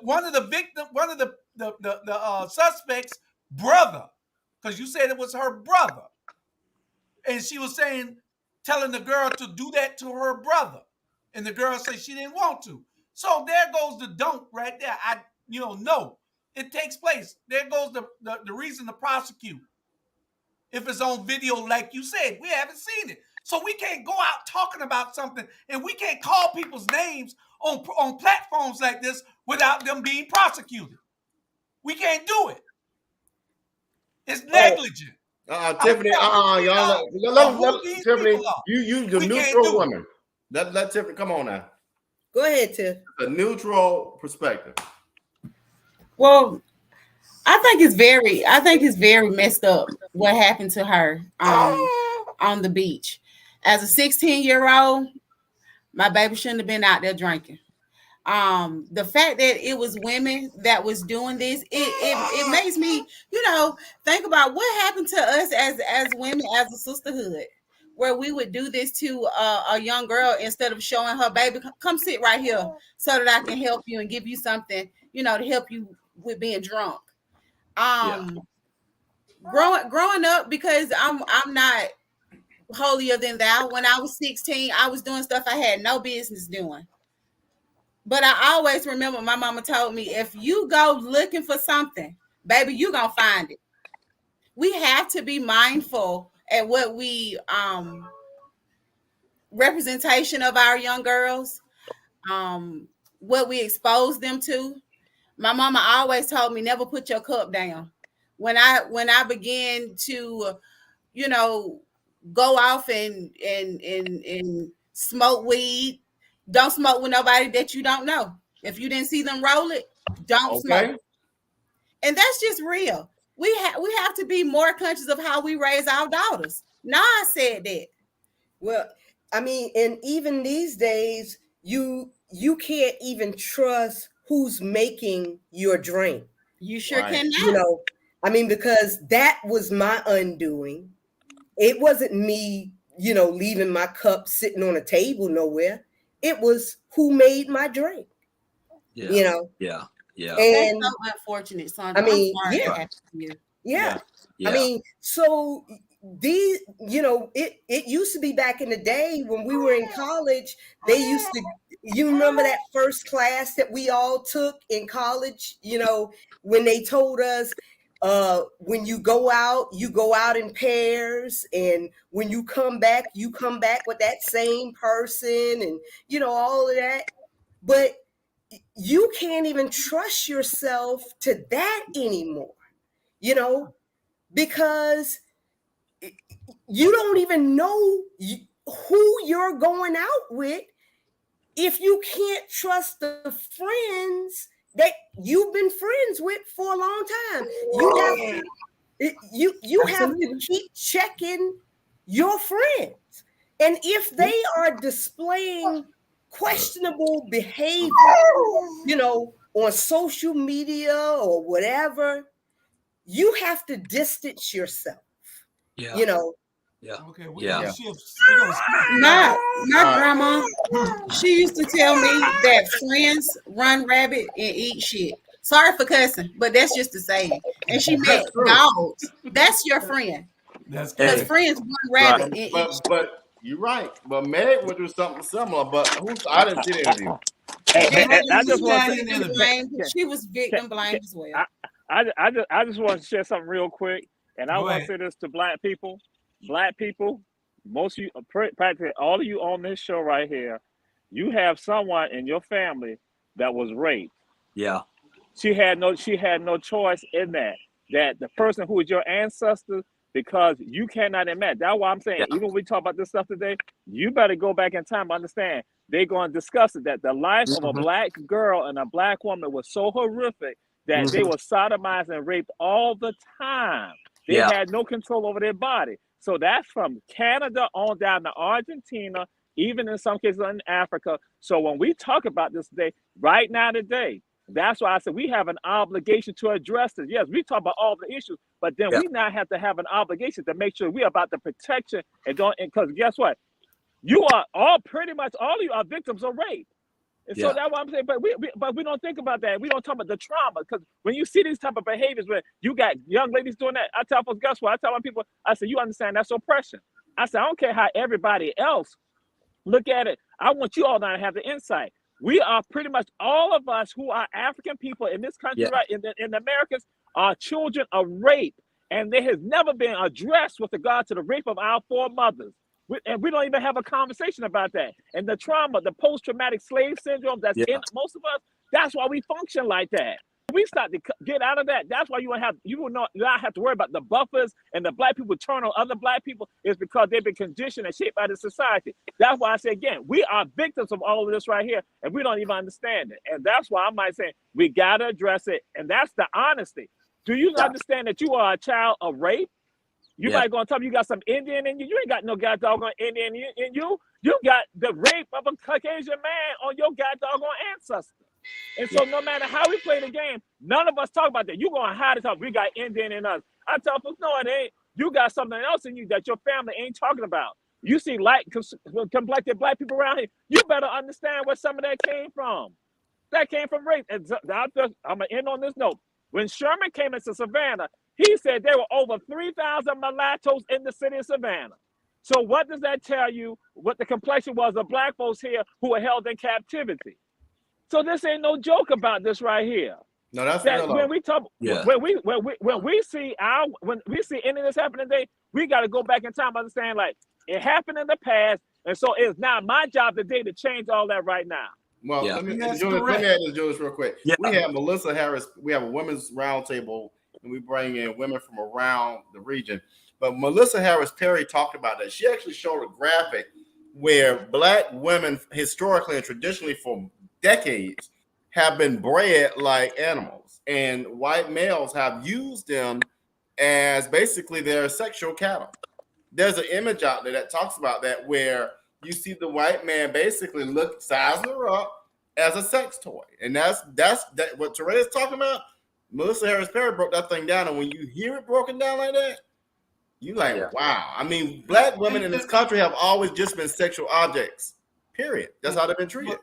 One of the victims, one of the suspects' brother, because you said it was her brother, and she was telling the girl to do that to her brother, and the girl said she didn't want to. So there goes the don't right there. No, it takes place. There goes the reason to prosecute. If it's on video, like you said, we haven't seen it. So we can't go out talking about something, and we can't call people's names on platforms like this without them being prosecuted. We can't do it. It's negligent. Tiffany, Tiffany, you the neutral woman. Let Tiffany come on now. Go ahead, Tiff. A neutral perspective. Well, I think it's very messed up what happened to her on the beach. As a 16-year-old, my baby shouldn't have been out there drinking. The fact that it was women that was doing this, it makes me, think about what happened to us as women, as a sisterhood, where we would do this to a young girl instead of showing her, baby, come sit right here so that I can help you and give you something, to help you with being drunk. Growing up, because I'm not holier than thou. When I was 16, I was doing stuff I had no business doing. But I always remember my mama told me, if you go looking for something, baby, you gonna find it. We have to be mindful at what we representation of our young girls, what we expose them to. My mama always told me, never put your cup down. When I began to, go off and smoke weed, don't smoke with nobody that you don't know. If you didn't see them roll it, don't smoke. And that's just real. We have to be more conscious of how we raise our daughters. Nah, I said that. Well, I mean, and even these days, you can't even trust who's making your drink. You sure cannot. I mean, because that was my undoing. It wasn't me, leaving my cup sitting on a table nowhere. It was who made my drink. Yeah. And that's so unfortunate, Sandra. I mean, I'm sorry that happened to you. Yeah. I mean, so these, it used to be back in the day when we were in college, they used to, you remember that first class that we all took in college, when they told us, when you go out in pairs, and when you come back with that same person, and all of that. But you can't even trust yourself to that anymore, because you don't even know who you're going out with if you can't trust the friends that you've been friends with for a long time. You have to keep checking your friends. And if they are displaying questionable behavior, on social media or whatever, you have to distance yourself. Okay. My grandma, she used to tell me that friends run rabbit and eat shit. Sorry for cussing, but that's just the saying. And she meant dogs. That's your friend. That's because friends run rabbit and eat. But you're right. But Meg went through something similar. But I didn't see the interview. I just want to she was victim blamed as well. I just want to share something real quick, and I want to say this to black people. Black people, most of you, practically all of you on this show right here, you have someone in your family that was raped. Yeah. She had no choice in that. That the person who is your ancestor, because you cannot imagine. That's why I'm saying, even when we talk about this stuff today, you better go back in time and understand. They're going to discuss it, that the life of a black girl and a black woman was so horrific that they were sodomized and raped all the time. They had no control over their body. So that's from Canada on down to Argentina, even in some cases in Africa. So when we talk about this today, right now today, that's why I said we have an obligation to address this. Yes, we talk about all the issues, but then we now have to have an obligation to make sure we're about the protection because guess what? You are pretty much all of you are victims of rape. And so that's what I'm saying. But we don't think about that. We don't talk about the trauma, because when you see these type of behaviors where you got young ladies doing that, I tell folks, guess what? I tell my people, I say, you understand that's oppression. I said, I don't care how everybody else look at it. I want you all now to have the insight. We are pretty much all of us who are African people in this country, right? In the Americas, are children of rape, and there has never been addressed with regard to the rape of our foremothers. And we don't even have a conversation about that. And the trauma, the post-traumatic slave syndrome that's in most of us, that's why we function like that. We start to get out of that. That's why you will not have to worry about the buffers and the black people turn on other black people. Is because they've been conditioned and shaped by the society. That's why I say again, we are victims of all of this right here, and we don't even understand it. And that's why I might say we got to address it. And that's the honesty. Do you understand that you are a child of rape? You might gonna tell me you got some Indian in you. You ain't got no god doggone Indian in you. You got the rape of a Caucasian man on your god doggone ancestor. And so no matter how we play the game, none of us talk about that. You gonna hide it up. We got Indian in us. I tell folks, no, it ain't. You got something else in you that your family ain't talking about. You see light complected black people around here. You better understand where some of that came from. That came from race. And I'm gonna end on this note. When Sherman came into Savannah, he said there were over 3,000 mulattoes in the city of Savannah. So what does that tell you? What the complexion was of black folks here who were held in captivity. So this ain't no joke about this right here. No, that's that real. When we talk, when we see any of this happening today, we got to go back in time and understand like it happened in the past, and so it's now my job today to change all that right now. Well, let me add this, Julius, real quick. Yeah. We have Melissa Harris. We have a women's roundtable, and we bring in women from around the region. But Melissa Harris Perry talked about that. She actually showed a graphic where black women historically and traditionally for decades have been bred like animals, and white males have used them as basically their sexual cattle. There's an image out there that talks about that where you see the white man basically size her up as a sex toy, and that's what Teray is talking about. Melissa Harris Perry broke that thing down, and when you hear it broken down like that, you like, wow. I mean, black women in this country have always just been sexual objects. Period. That's how they've been treated.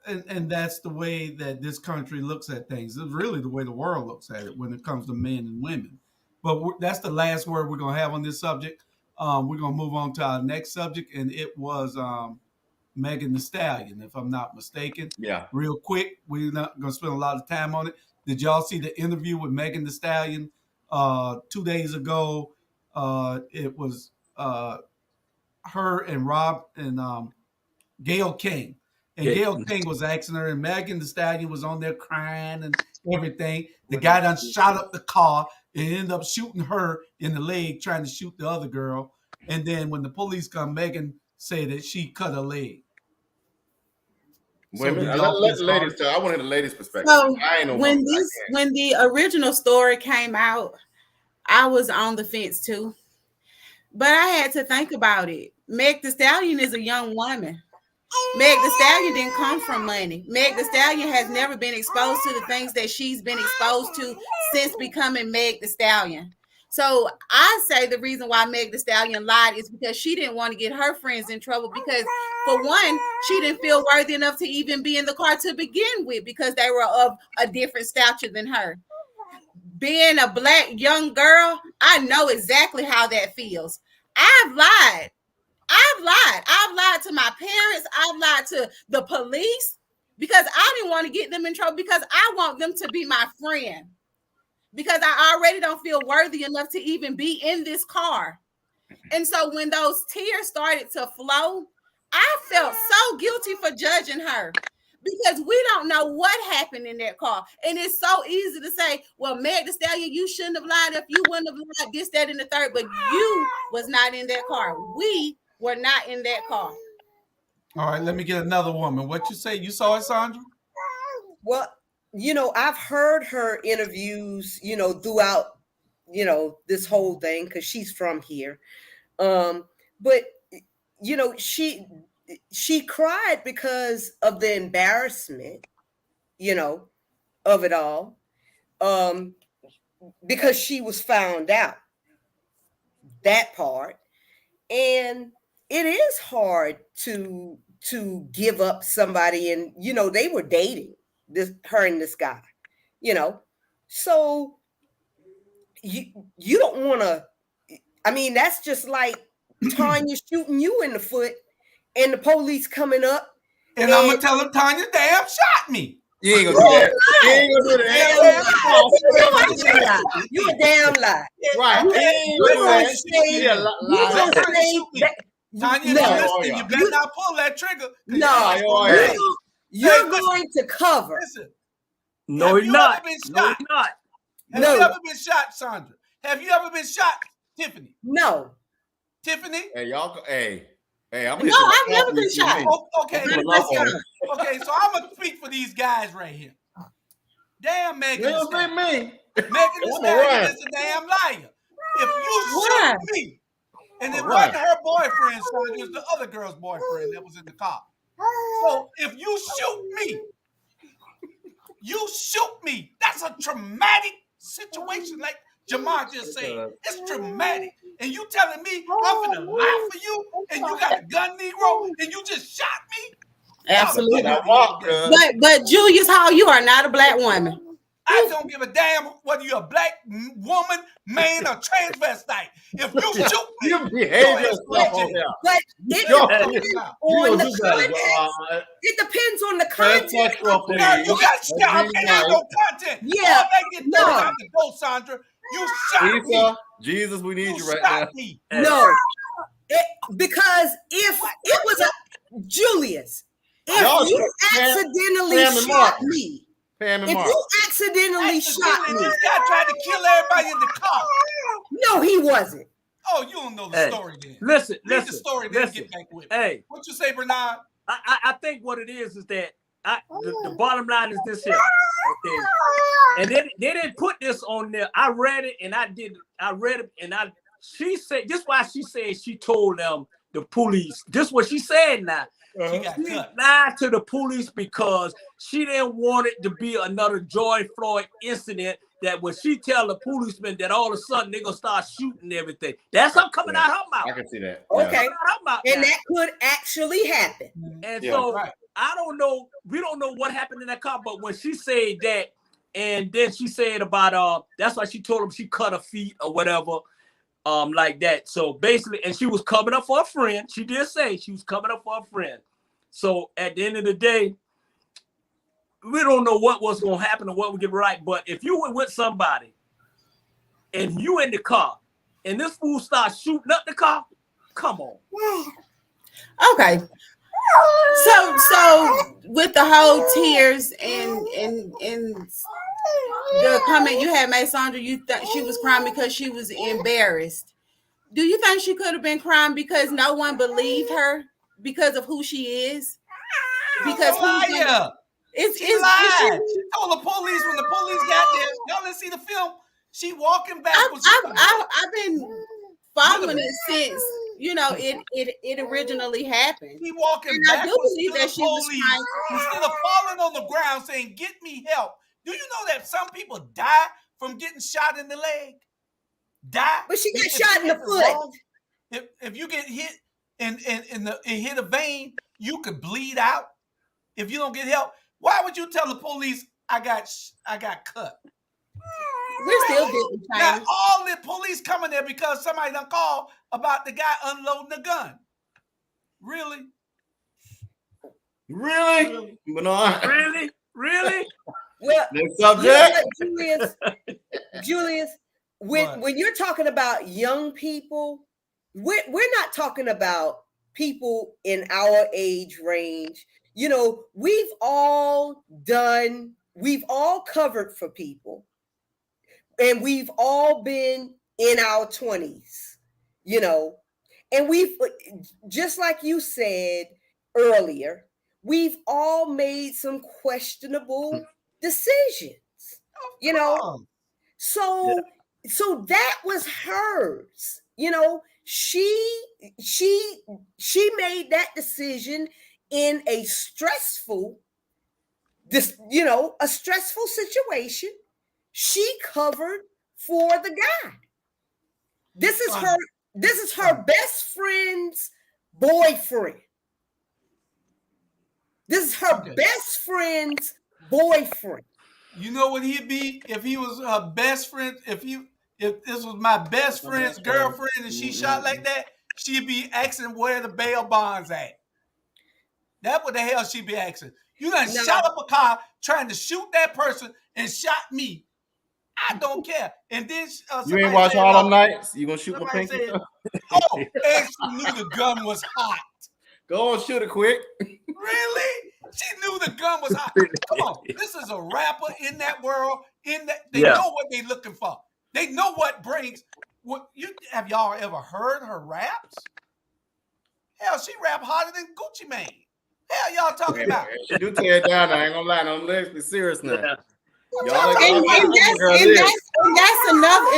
And that's the way that this country looks at things. It's really the way the world looks at it when it comes to men and women. But that's the last word we're going to have on this subject. We're going to move on to our next subject, and it was Megan Thee Stallion, if I'm not mistaken. Yeah. Real quick, we're not going to spend a lot of time on it. Did y'all see the interview with Megan Thee Stallion 2 days ago? It was her and Rob and Gayle King. And Gayle King was asking her, and Megan Thee Stallion was on there crying and everything. The guy done shot up the car and ended up shooting her in the leg, trying to shoot the other girl. And then when the police come, Megan said that she cut her leg. Let the ladies tell. I want to hear the ladies' perspective. So when the original story came out, I was on the fence too. But I had to think about it. Meg Thee Stallion is a young woman. Meg Thee Stallion didn't come from money. Meg Thee Stallion has never been exposed to the things that she's been exposed to since becoming Meg Thee Stallion. So I say the reason why Meg Thee Stallion lied is because she didn't want to get her friends in trouble because, for one, she didn't feel worthy enough to even be in the car to begin with because they were of a different stature than her. Being a black young girl, I know exactly how that feels. I've lied. I've lied to my parents. I've lied to the police because I didn't want to get them in trouble because I want them to be my friend. Because I already don't feel worthy enough to even be in this car. And so when those tears started to flow, I felt so guilty for judging her because we don't know what happened in that car. And it's so easy to say, well, Meg Thee Stallion, you shouldn't have lied if you wouldn't have lied this, that, and the third, but you was not in that car. We were not in that car. All right, let me get another woman. What you say? You saw it, Sandra? Well, I've heard her interviews, throughout, this whole thing because she's from here. But, she cried because of the embarrassment, of it all, because she was found out, that part. And it is hard to give up somebody. And, they were dating. Her and this guy, so you don't want to. I mean, that's just like Tanya shooting you in the foot, and the police coming up, and I'm gonna tell them Tanya damn shot me. You ain't gonna do that. You ain't gonna do that. You a damn lie. Right. Tanya, listen, you better not pull that trigger. No. You're going to cover. Listen, no, he's not. No, he's not. Have you ever been shot, Sandra? Have you ever been shot, Tiffany? No. Tiffany? Hey, y'all. Hey. I've never been shot. Okay, so I'm gonna speak for these guys right here. Damn, Megan. Megan Megan Thee Stallion is a damn liar. if you shoot me, and it wasn't her boyfriend, so it was the other girl's boyfriend that was in the car. So if you shoot me, that's a traumatic situation. Like Jamar just said, it's traumatic. And you telling me I'm finna lie for you, and you got a gun, Negro, and you just shot me? Absolutely. But Julius Hall, you are not a black woman. I don't give a damn whether you're a black woman, man, or transvestite. If you shoot me, you behave yourself on here. But it depends on the content. You got shot. Okay, there's no content. Yeah. No. Go, Sandra. You shot me. Jesus, we need you right now. No. Because if it was a Julius, if you accidentally shot me. If you accidentally shot me, this guy tried to kill everybody in the car. No, he wasn't. Oh, you don't know the story then. Listen. The story, then get back with it. Hey, what you say, Bernard? I think what it is that the bottom line is this here. Okay. And they didn't put this on there. I read it and she said this is why she said she told them the police. This is what she said now. She lied to the police because she didn't want it to be another George Floyd incident that when she tell the policeman that all of a sudden they're gonna start shooting everything. That's her coming out her mouth. I can see that. Okay. And that could actually happen. And so I don't know, we don't know what happened in that car, but when she said that, and then she said about that's why she told him she cut her feet or whatever. Like that. So basically, and she was coming up for a friend. She did say she was coming up for a friend. So at the end of the day, we don't know what was going to happen or what would get right. But if you were with somebody and you in the car and this fool starts shooting up the car, come on. Okay. So with the whole tears and the comment you had made, Sandra, you thought she was crying because she was embarrassed. Do you think she could have been crying because no one believed her because of who she is? Because she lied. She told the police when the police got there. Y'all didn't see the film. She walking backwards. I've been following it since it originally happened. She walking backwards. I do believe that she was crying instead of falling on the ground saying, "Get me help." Do you know that some people die from getting shot in the leg? But she got shot in the foot. If you get hit and hit a vein, you could bleed out. If you don't get help, why would you tell the police I got cut? We're still getting now all the police coming there because somebody done called about the guy unloading the gun. Really? Really? Really? Well, Julius, when you're talking about young people, we're not talking about people in our age range. We've all covered for people, and we've all been in our 20s, and we've, just like you said earlier, we've all made some questionable decisions, so that was hers. She made that decision in a stressful situation. She covered for the guy. This is her best friend's boyfriend. This is her best friend's boyfriend. You know what he'd be if he was her best friend? If this was my best friend's girlfriend and she shot like that, she'd be asking where the bail bonds at. That's what the hell she'd be asking. You done shot up a car trying to shoot that person and shot me. I don't care. And then you ain't watch all them nights. You gonna shoot my pinky? And she knew the gun was hot. Go on, shoot it quick. Really? She knew the gun was hot. Come on, this is a rapper in that world. They know what they're looking for. They know what brings. Have y'all ever heard her raps? Hell, she rap harder than Gucci Mane. Hell, y'all talking about? She do tear it down. I ain't gonna lie. No, let's be serious now. And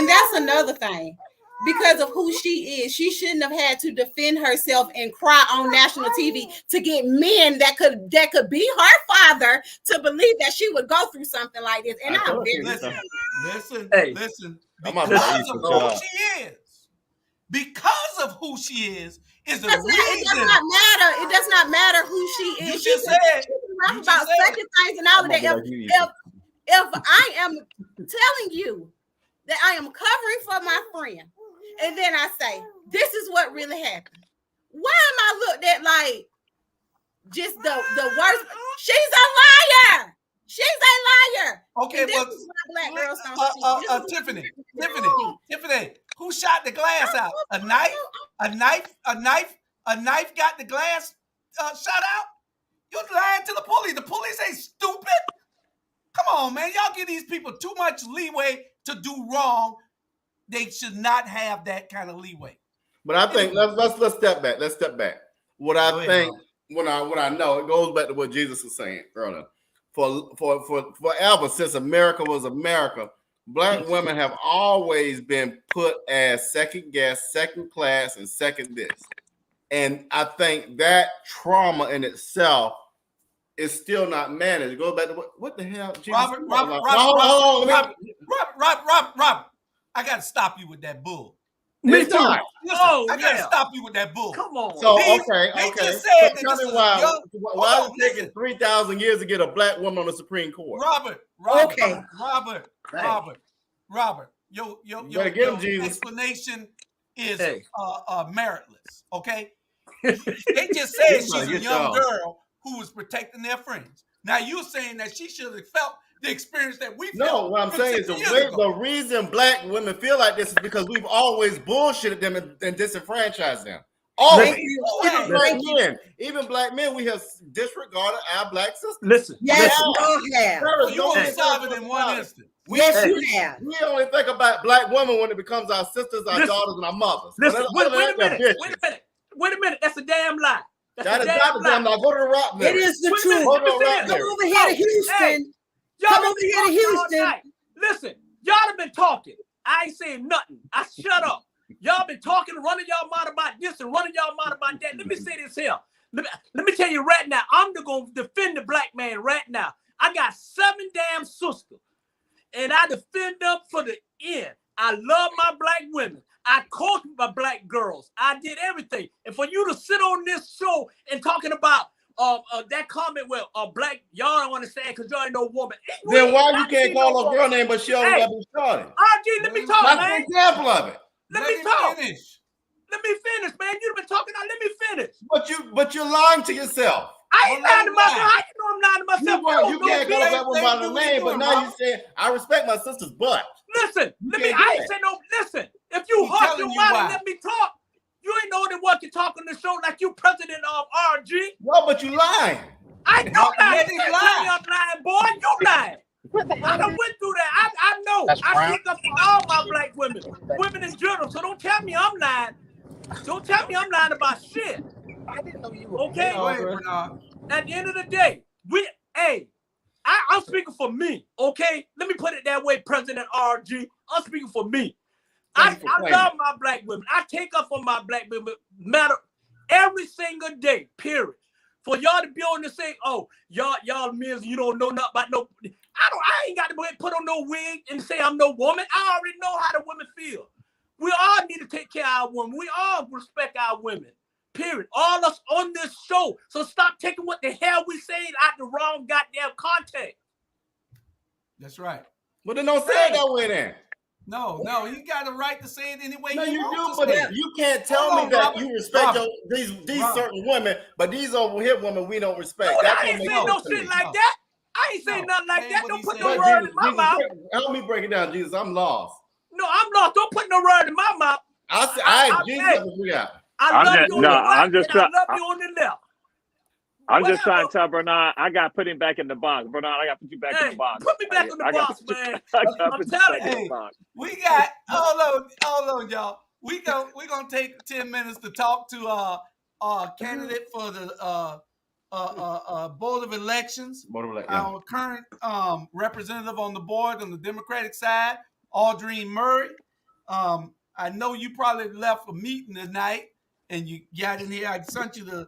that's another thing. because of who she is. She shouldn't have had to defend herself and cry on national TV to get men that could be her father to believe that she would go through something like this. And I'm very listen. Hey. Because of who she is. Because of who she is the reason. It does not matter. It does not matter who she is. You just said about second things and all of that. If I am telling you that I am covering for my friend, and then I say, this is what really happened. Why am I looked at like just the worst? She's a liar. She's a liar. Okay, well, black girls don't Tiffany, who shot the glass out? A knife? A knife got the glass shot out? You're lying to the police. The police ain't stupid. Come on, man. Y'all give these people too much leeway to do wrong. They should not have that kind of leeway. But I think let's step back. Let's step back. What I think, what I know, it goes back to what Jesus was saying earlier. For forever, since America was America, Black women have always been put as second guess, second class, and second this. And I think that trauma in itself is still not managed. It goes back to what the hell? Robert, I got to stop you with that bull. Me too. I got to stop you with that bull. Come on. So, They just said tell me why is it taking 3,000 years to get a Black woman on the Supreme Court? Robert, your explanation is meritless, okay? They just said she's a young girl who was protecting their friends. Now you're saying that she should have felt the experience that we felt. No, what I'm saying is the reason Black women feel like this is because we've always bullshitted them and disenfranchised them. Always. Even black men, we have disregarded our Black sisters. Listen. Yes, you have. You won't solve it in one instant. Yes, you have. We only think about Black women when it becomes our sisters, our daughters, and our mothers. Listen, wait a minute. That's a damn lie. That is not a damn lie. Go to the rock there. It is the truth. Come over here to Houston. Come over here to Houston. Listen, y'all have been talking. I ain't saying nothing. I shut up. Y'all been talking, running y'all mouth about this and running y'all mouth about that. Let me say this here. Let me tell you right now, I'm going to defend the Black man right now. I got 7 damn sisters, and I defend them for the end. I love my Black women. I coach my Black girls. I did everything. And for you to sit on this show and talking about that comment where Black, y'all don't understand because y'all ain't no woman. Then why you can't call a girl name but she only got me started? RG, let me talk, man. That's an example of it. Let me talk. Let me finish, man. You've been talking now. Let me finish. But you're lying to yourself. I ain't lying to myself. How you know I'm lying to myself? You can't call that one by the name, but now you say I respect my sister's butt. Listen, I ain't say no. Listen, if you hush your mouth and let me talk, you ain't know what you talk on the show like you president of RG. No, but you lying. I know that. I'm lying, boy. You lying. I done went through that. I know. I pick up all my Black women in general. So don't tell me I'm lying. Don't tell me I'm lying about shit. I didn't know you were. Okay. At the end of the day, I'm speaking for me. Okay. Let me put it that way, President RG. I'm speaking for me. I love my Black women. I take up for my Black women matter every single day. Period. For y'all to be on the say, oh, y'all men, you don't know nothing about no. I ain't got to put on no wig and say I'm no woman. I already know how the women feel. We all need to take care of our women. We all respect our women. Period. All us on this show. So stop taking what the hell we saying out the wrong goddamn context. That's right. But then don't say it that way then. No, you got the right to say it any way you want to. But you can't tell me that you respect these certain women, but these over here women we don't respect. No, I ain't saying no shit like that. I ain't saying nothing like that. Don't put no word in my mouth. Help me break it down, Jesus. I'm lost. No, I'm lost. Don't put no word in my mouth. I love you on the right and I love you on the left. I'm just trying to tell Bernard, I got to put him back in the box. Bernard, I got to put you back in the box. Put me back in the box, man. I'm telling you. We got, hold on, y'all. We're gonna take 10 minutes to talk to our candidate for the Board of Elections. Our current representative on the board on the Democratic side, Audrey Murray. I I know you probably left a meeting tonight and you got in here. I sent you the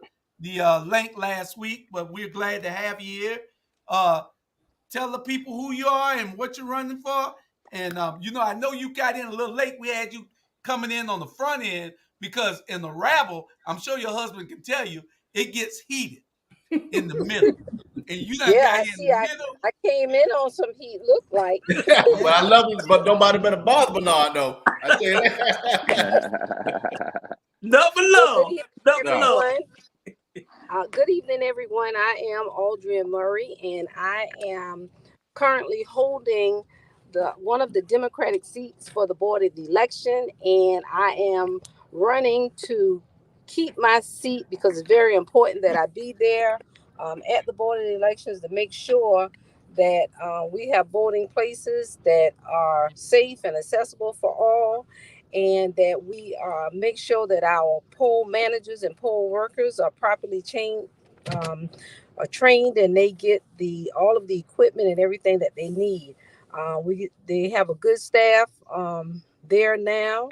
link last week, but we're glad to have you here. Tell the people who you are and what you're running for. And, I know you got in a little late. We had you coming in on the front end because in the Rabble, I'm sure your husband can tell you, it gets heated in the middle. And you done got in the middle. I came in on some heat, looked like. Well, I love you, but nobody better bother Bernard, though. I tell you that. Nothing love. Nothing love. Good evening, everyone. I am Aldria Murray, and I am currently holding one of the Democratic seats for the Board of Election, and I am running to keep my seat because it's very important that I be there at the Board of Elections to make sure that we have voting places that are safe and accessible for all, and that we make sure that our poll managers and poll workers are properly trained and they get all of the equipment and everything that they need. They have a good staff there now.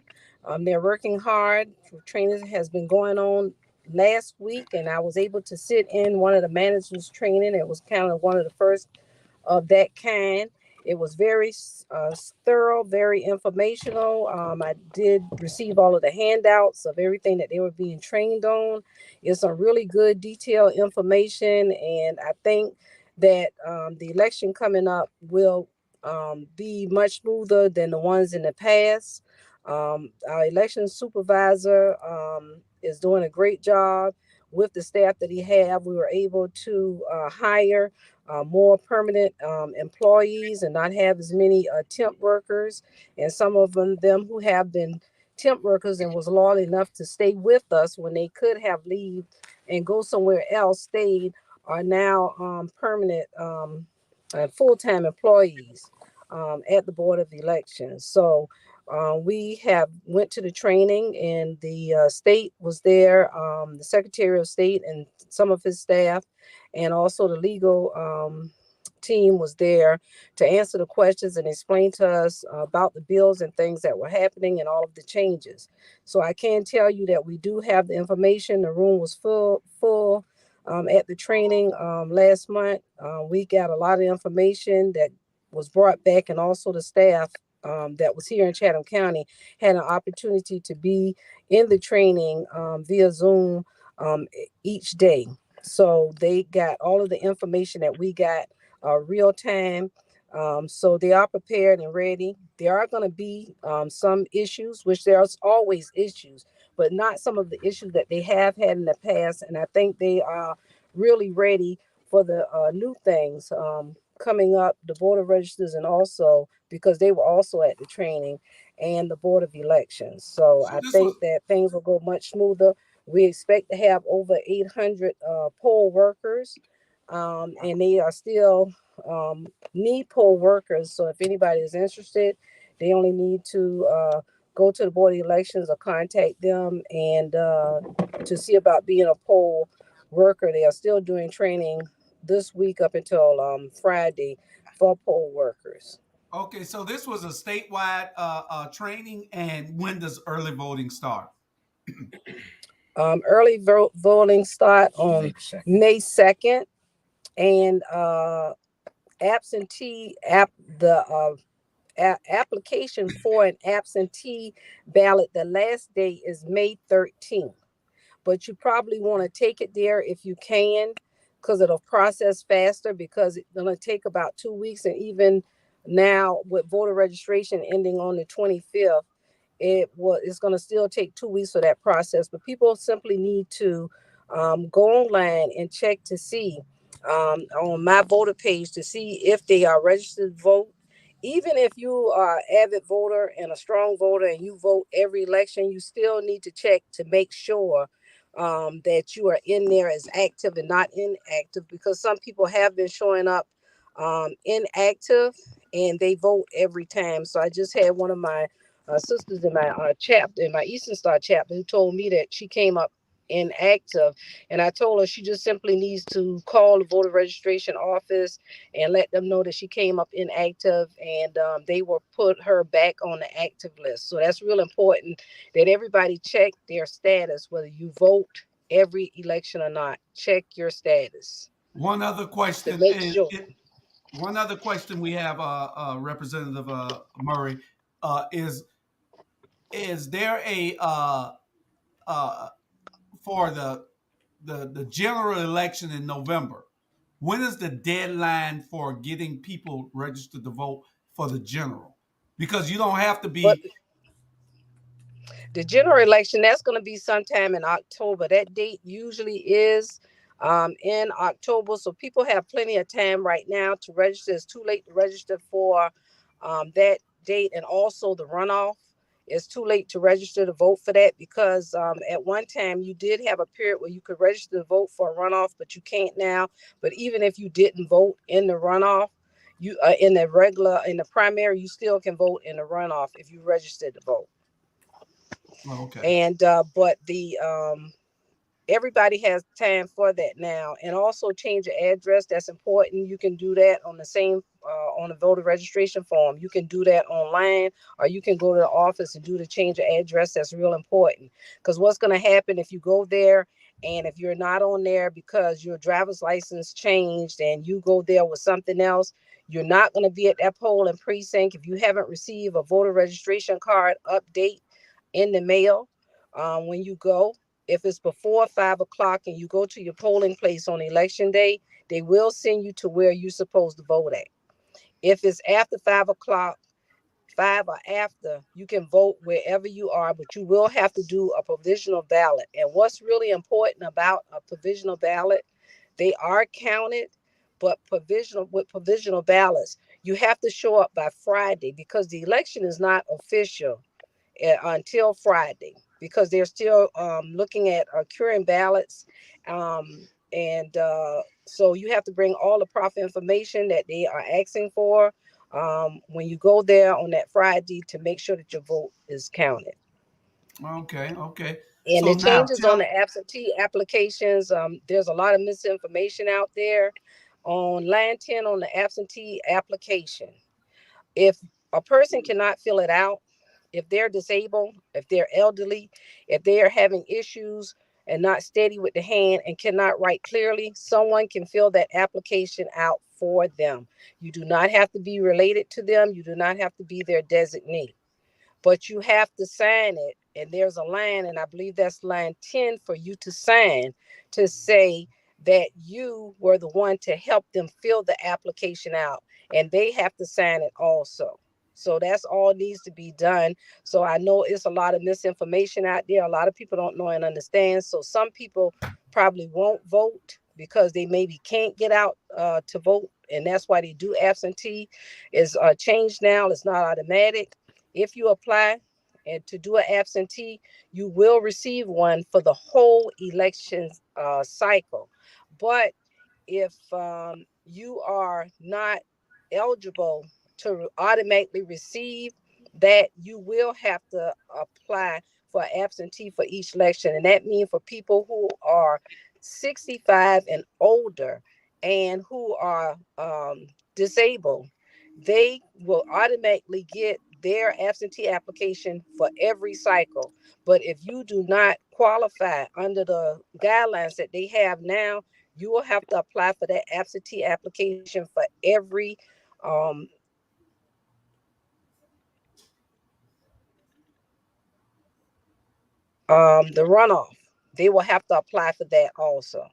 They're working hard. Training has been going on last week, and I was able to sit in one of the managers' training. It was kind of one of the first of that kind. It was very thorough, very informational. I did receive all of the handouts of everything that they were being trained on. It's some really good detailed information, and I think that the election coming up will be much smoother than the ones in the past. Our election supervisor is doing a great job with the staff that he have. We were able to hire more permanent employees and not have as many temp workers. And some of them who have been temp workers and was loyal enough to stay with us when they could have leave and go somewhere else, stayed, are now permanent full-time employees at the Board of Elections. So we have went to the training, and the state was there, the Secretary of State and some of his staff, and also the legal team was there to answer the questions and explain to us about the bills and things that were happening and all of the changes. So I can tell you that we do have the information. The room was full at the training last month. We got a lot of information that was brought back, and also the staff that was here in Chatham County had an opportunity to be in the training via Zoom each day. So they got all of the information that we got real time. So they are prepared and ready. There are going to be some issues, which there's always issues, but not some of the issues that they have had in the past. And I think they are really ready for the new things coming up, the Board of Registers, and also because they were also at the training, and the Board of Elections. So I think that things will go much smoother. We expect to have over 800 poll workers, and they are still need poll workers. So if anybody is interested, they only need to go to the Board of Elections or contact them and to see about being a poll worker. They are still doing training this week up until Friday for poll workers. Okay, so this was a statewide training, and when does early voting start? Early voting start on May 2nd, and application for an absentee ballot, the last day is May 13th. But you probably want to take it there if you can, because it'll process faster, because it's going to take about 2 weeks. And even now with voter registration ending on the 25th, it's going to still take 2 weeks for that process. But people simply need to go online and check to see on my voter page to see if they are registered to vote. Even if you are an avid voter and a strong voter and you vote every election, you still need to check to make sure that you are in there as active and not inactive, because some people have been showing up inactive and they vote every time. So I just had one of my sisters in my chapter, in my Eastern Star chapter, who told me that she came up inactive. And I told her she just simply needs to call the voter registration office and let them know that she came up inactive, and they will put her back on the active list. So that's real important that everybody check their status, whether you vote every election or not. Check your status One other to question, make and sure. one other question we have, Representative Murray, is there a uh, for the general election in November? When is the deadline for getting people registered to vote for the general? Because you don't have to But be. the general election, that's going to be sometime in October. That date usually is in October. So people have plenty of time right now to register. It's too late to register for that date. And also the runoff. It's too late to register to vote for that, because at one time you did have a period where you could register to vote for a runoff, but you can't now. But even if you didn't vote in the runoff, you in the primary, you still can vote in the runoff if you registered to vote. Oh, okay. And but the everybody has time for that now. And also change your address. That's important. You can do that on the same on the voter registration form. You can do that online, or you can go to the office and do the change of address. That's real important, because what's going to happen if you go there and if you're not on there because your driver's license changed and you go there with something else, you're not going to be at that polling precinct. If you haven't received a voter registration card update in the mail when you go, if it's before 5 o'clock and you go to your polling place on election day, they will send you to where you're supposed to vote at. If it's after 5 o'clock, 5 or after, you can vote wherever you are, but you will have to do a provisional ballot. And what's really important about a provisional ballot, they are counted, but with provisional ballots, you have to show up by Friday, because the election is not official until Friday, because they're still looking at curing ballots. And so you have to bring all the proper information that they are asking for when you go there on that Friday, to make sure that your vote is counted. Okay. Okay. And So the now changes on tell. the absentee applications, there's a lot of misinformation out there. On line 10 on the absentee application, if a person cannot fill it out, if they're disabled, if they're elderly, if they are having issues and not steady with the hand and cannot write clearly, someone can fill that application out for them. You do not have to be related to them. You do not have to be their designee, but you have to sign it. And there's a line, and I believe that's line 10 for you to sign, to say that you were the one to help them fill the application out. And they have to sign it also. So that's all needs to be done. So I know it's a lot of misinformation out there. A lot of people don't know and understand. So some people probably won't vote because they maybe can't get out to vote. And that's why they do absentee. Is changed now. It's not automatic. If you apply and to do an absentee, you will receive one for the whole election cycle. But if you are not eligible to automatically receive that, you will have to apply for absentee for each election. And that means for people who are 65 and older and who are disabled, they will automatically get their absentee application for every cycle. But if you do not qualify under the guidelines that they have now, you will have to apply for that absentee application for every um, the runoff. They will have to apply for that also.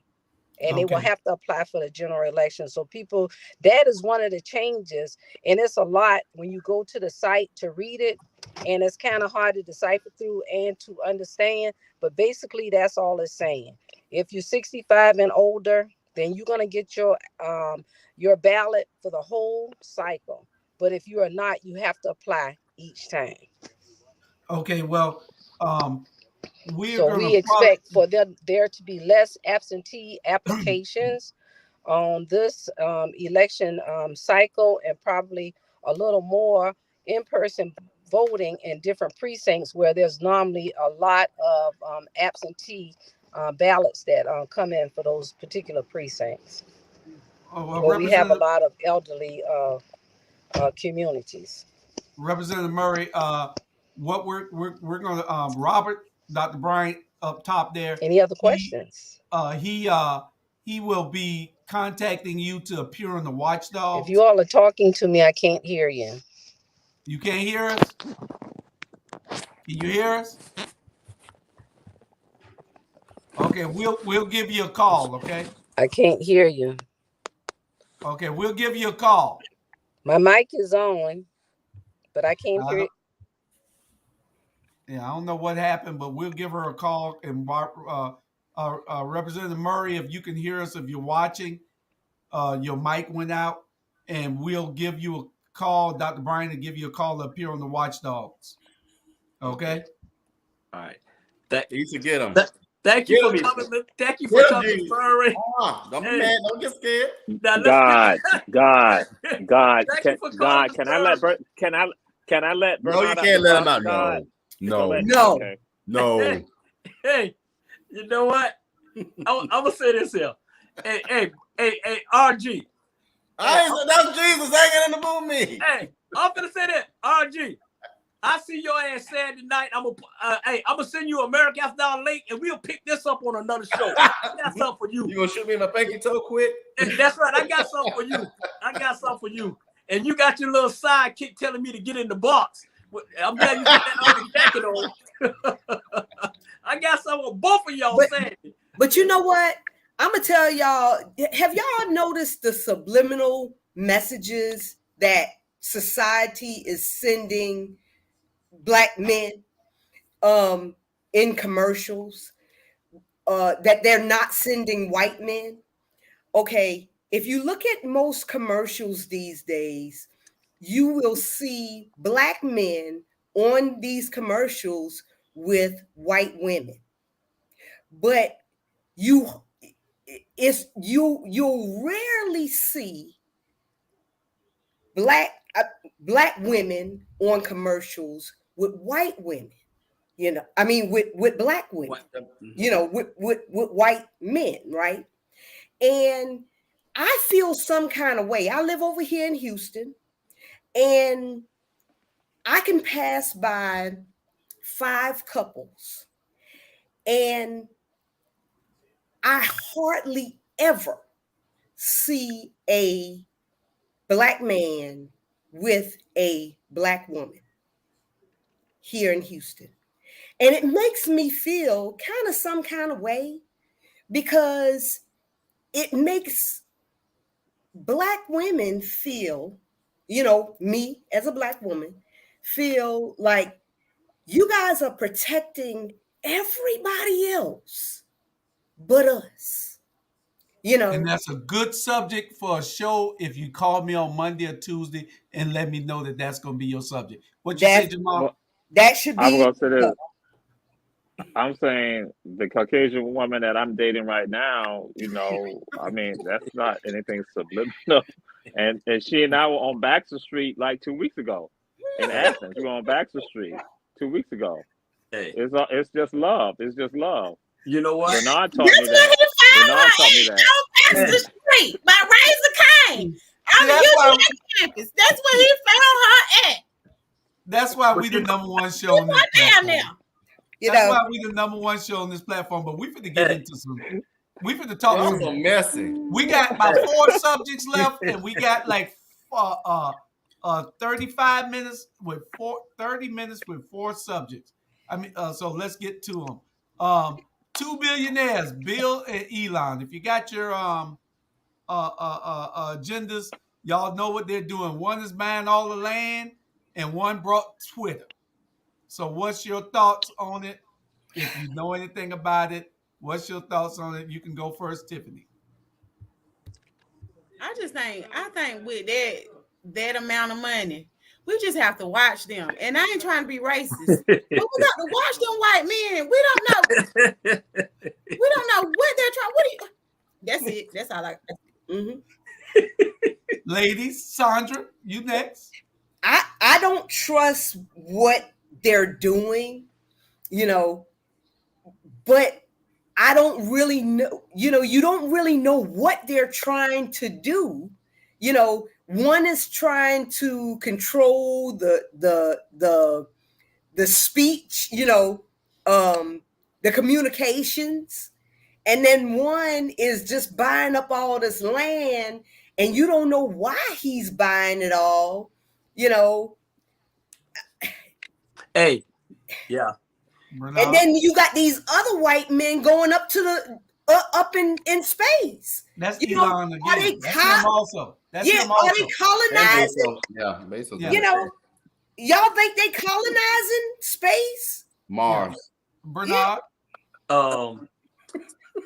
And they will Okay. have to apply for the general election. So people, that is one of the changes. And it's a lot when you go to the site to read it. And it's kind of hard to decipher through and to understand. But basically, that's all it's saying. If you're 65 and older, then you're going to get your ballot for the whole cycle. But if you are not, you have to apply each time. Okay. Well, we're So gonna we probably. expect for there to be less absentee applications on this election cycle, and probably a little more in-person voting in different precincts where there's normally a lot of absentee ballots that come in for those particular precincts. Well, We have a lot of elderly communities. Representative Murray, what we're going to Robert, Dr. Bryant up top there. Any other questions? He will be contacting you to appear on the Watchdog. If you all are talking to me, I can't hear you. You can't hear us? Can you hear us? Okay, we'll give you a call, okay? I can't hear you. Okay, we'll give you a call. My mic is on, but I can't hear it. Yeah, I don't know what happened, but we'll give her a call. And Representative Murray, if you can hear us, if you're watching, your mic went out, and we'll give you a call. Dr. Bryan will give you a call to appear on the Watchdogs. Okay? All right. You should get them. Thank you for coming. Thank you for coming, Murray. Don't be mad. Don't get scared. God. Can I let No, you Bernard can't let him out. God? No. Okay. No. Hey, you know what? I'm gonna say this here. Hey, RG. That's Jesus hanging in the boom me. Hey, I'm gonna say that, RG. I see your ass Saturday night. I'm gonna send you American After Dark link, and we'll pick this up on another show. I got something for you. You gonna shoot me in my pinky toe quick? That's right. I got something for you. And you got your little sidekick telling me to get in the box. I'm glad you got that other jacket on. I got something with both of y'all saying. But you know what? I'm gonna tell y'all. Have y'all noticed the subliminal messages that society is sending Black men in commercials that they're not sending white men? Okay, if you look at most commercials these days, you will see Black men on these commercials with white women, but you'll rarely see black women on commercials with white women. I mean with Black women. With white men, right? And I feel some kind of way. I live over here in Houston, and I can pass by 5 couples, and I hardly ever see a Black man with a Black woman here in Houston. And it makes me feel kind of some kind of way, because it makes Black women feel, me as a Black woman, feel like you guys are protecting everybody else but us. And that's a good subject for a show if you call me on Monday or Tuesday and let me know that that's going to be your subject. What you say, Jamal? That should be. I'm going to say this. I'm saying the Caucasian woman that I'm dating right now, I mean, that's not anything subliminal. And she and I were on Baxter Street like 2 weeks ago in Athens. We were on Baxter Street 2 weeks ago. Hey. It's just love. It's just love. You know what? Bernard taught me that. Bernard taught me that. On Baxter Street by Razor Cane. I'm on campus. That's where he found her at. That's why we the number one show on this platform. That's why we the number one show on this platform. But we finna get into some. We finna talk. That's so messy. We got about 4 subjects left, and we got like 35 minutes with 30 minutes with 4 subjects. I mean, so let's get to them. 2 billionaires, Bill and Elon. If you got your agendas, y'all know what they're doing. One is buying all the land, and one brought Twitter. So what's your thoughts on it? If you know anything about it, what's your thoughts on it? You can go first, Tiffany. I think with that amount of money, we just have to watch them. And I ain't trying to be racist, but we got to watch them white men. We don't know. We don't know what they're trying. That's it. That's all I. Mm-hmm. Ladies, Sandra, you next. I don't trust what they're doing, but I don't really know, you don't really know what they're trying to do. One is trying to control the speech, the communications. And then one is just buying up all this land, and you don't know why he's buying it all, Hey, yeah. And then you got these other white men going up to the up in space. That's Elon again. Are they That's him also. That's him are also. they colonizing? Yeah, Bezos. Y'all think they colonizing space? Mars. Bernard.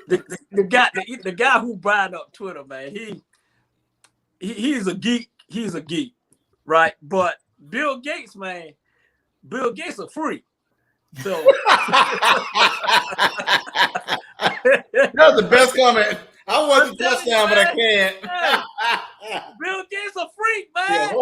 The guy who brought up Twitter, man, he's a geek. He's a geek, right? But Bill Gates, man, Bill Gates a freak. So that's the best comment. I want the touchdown, but I can't. Bill Gates a freak, man. Yeah,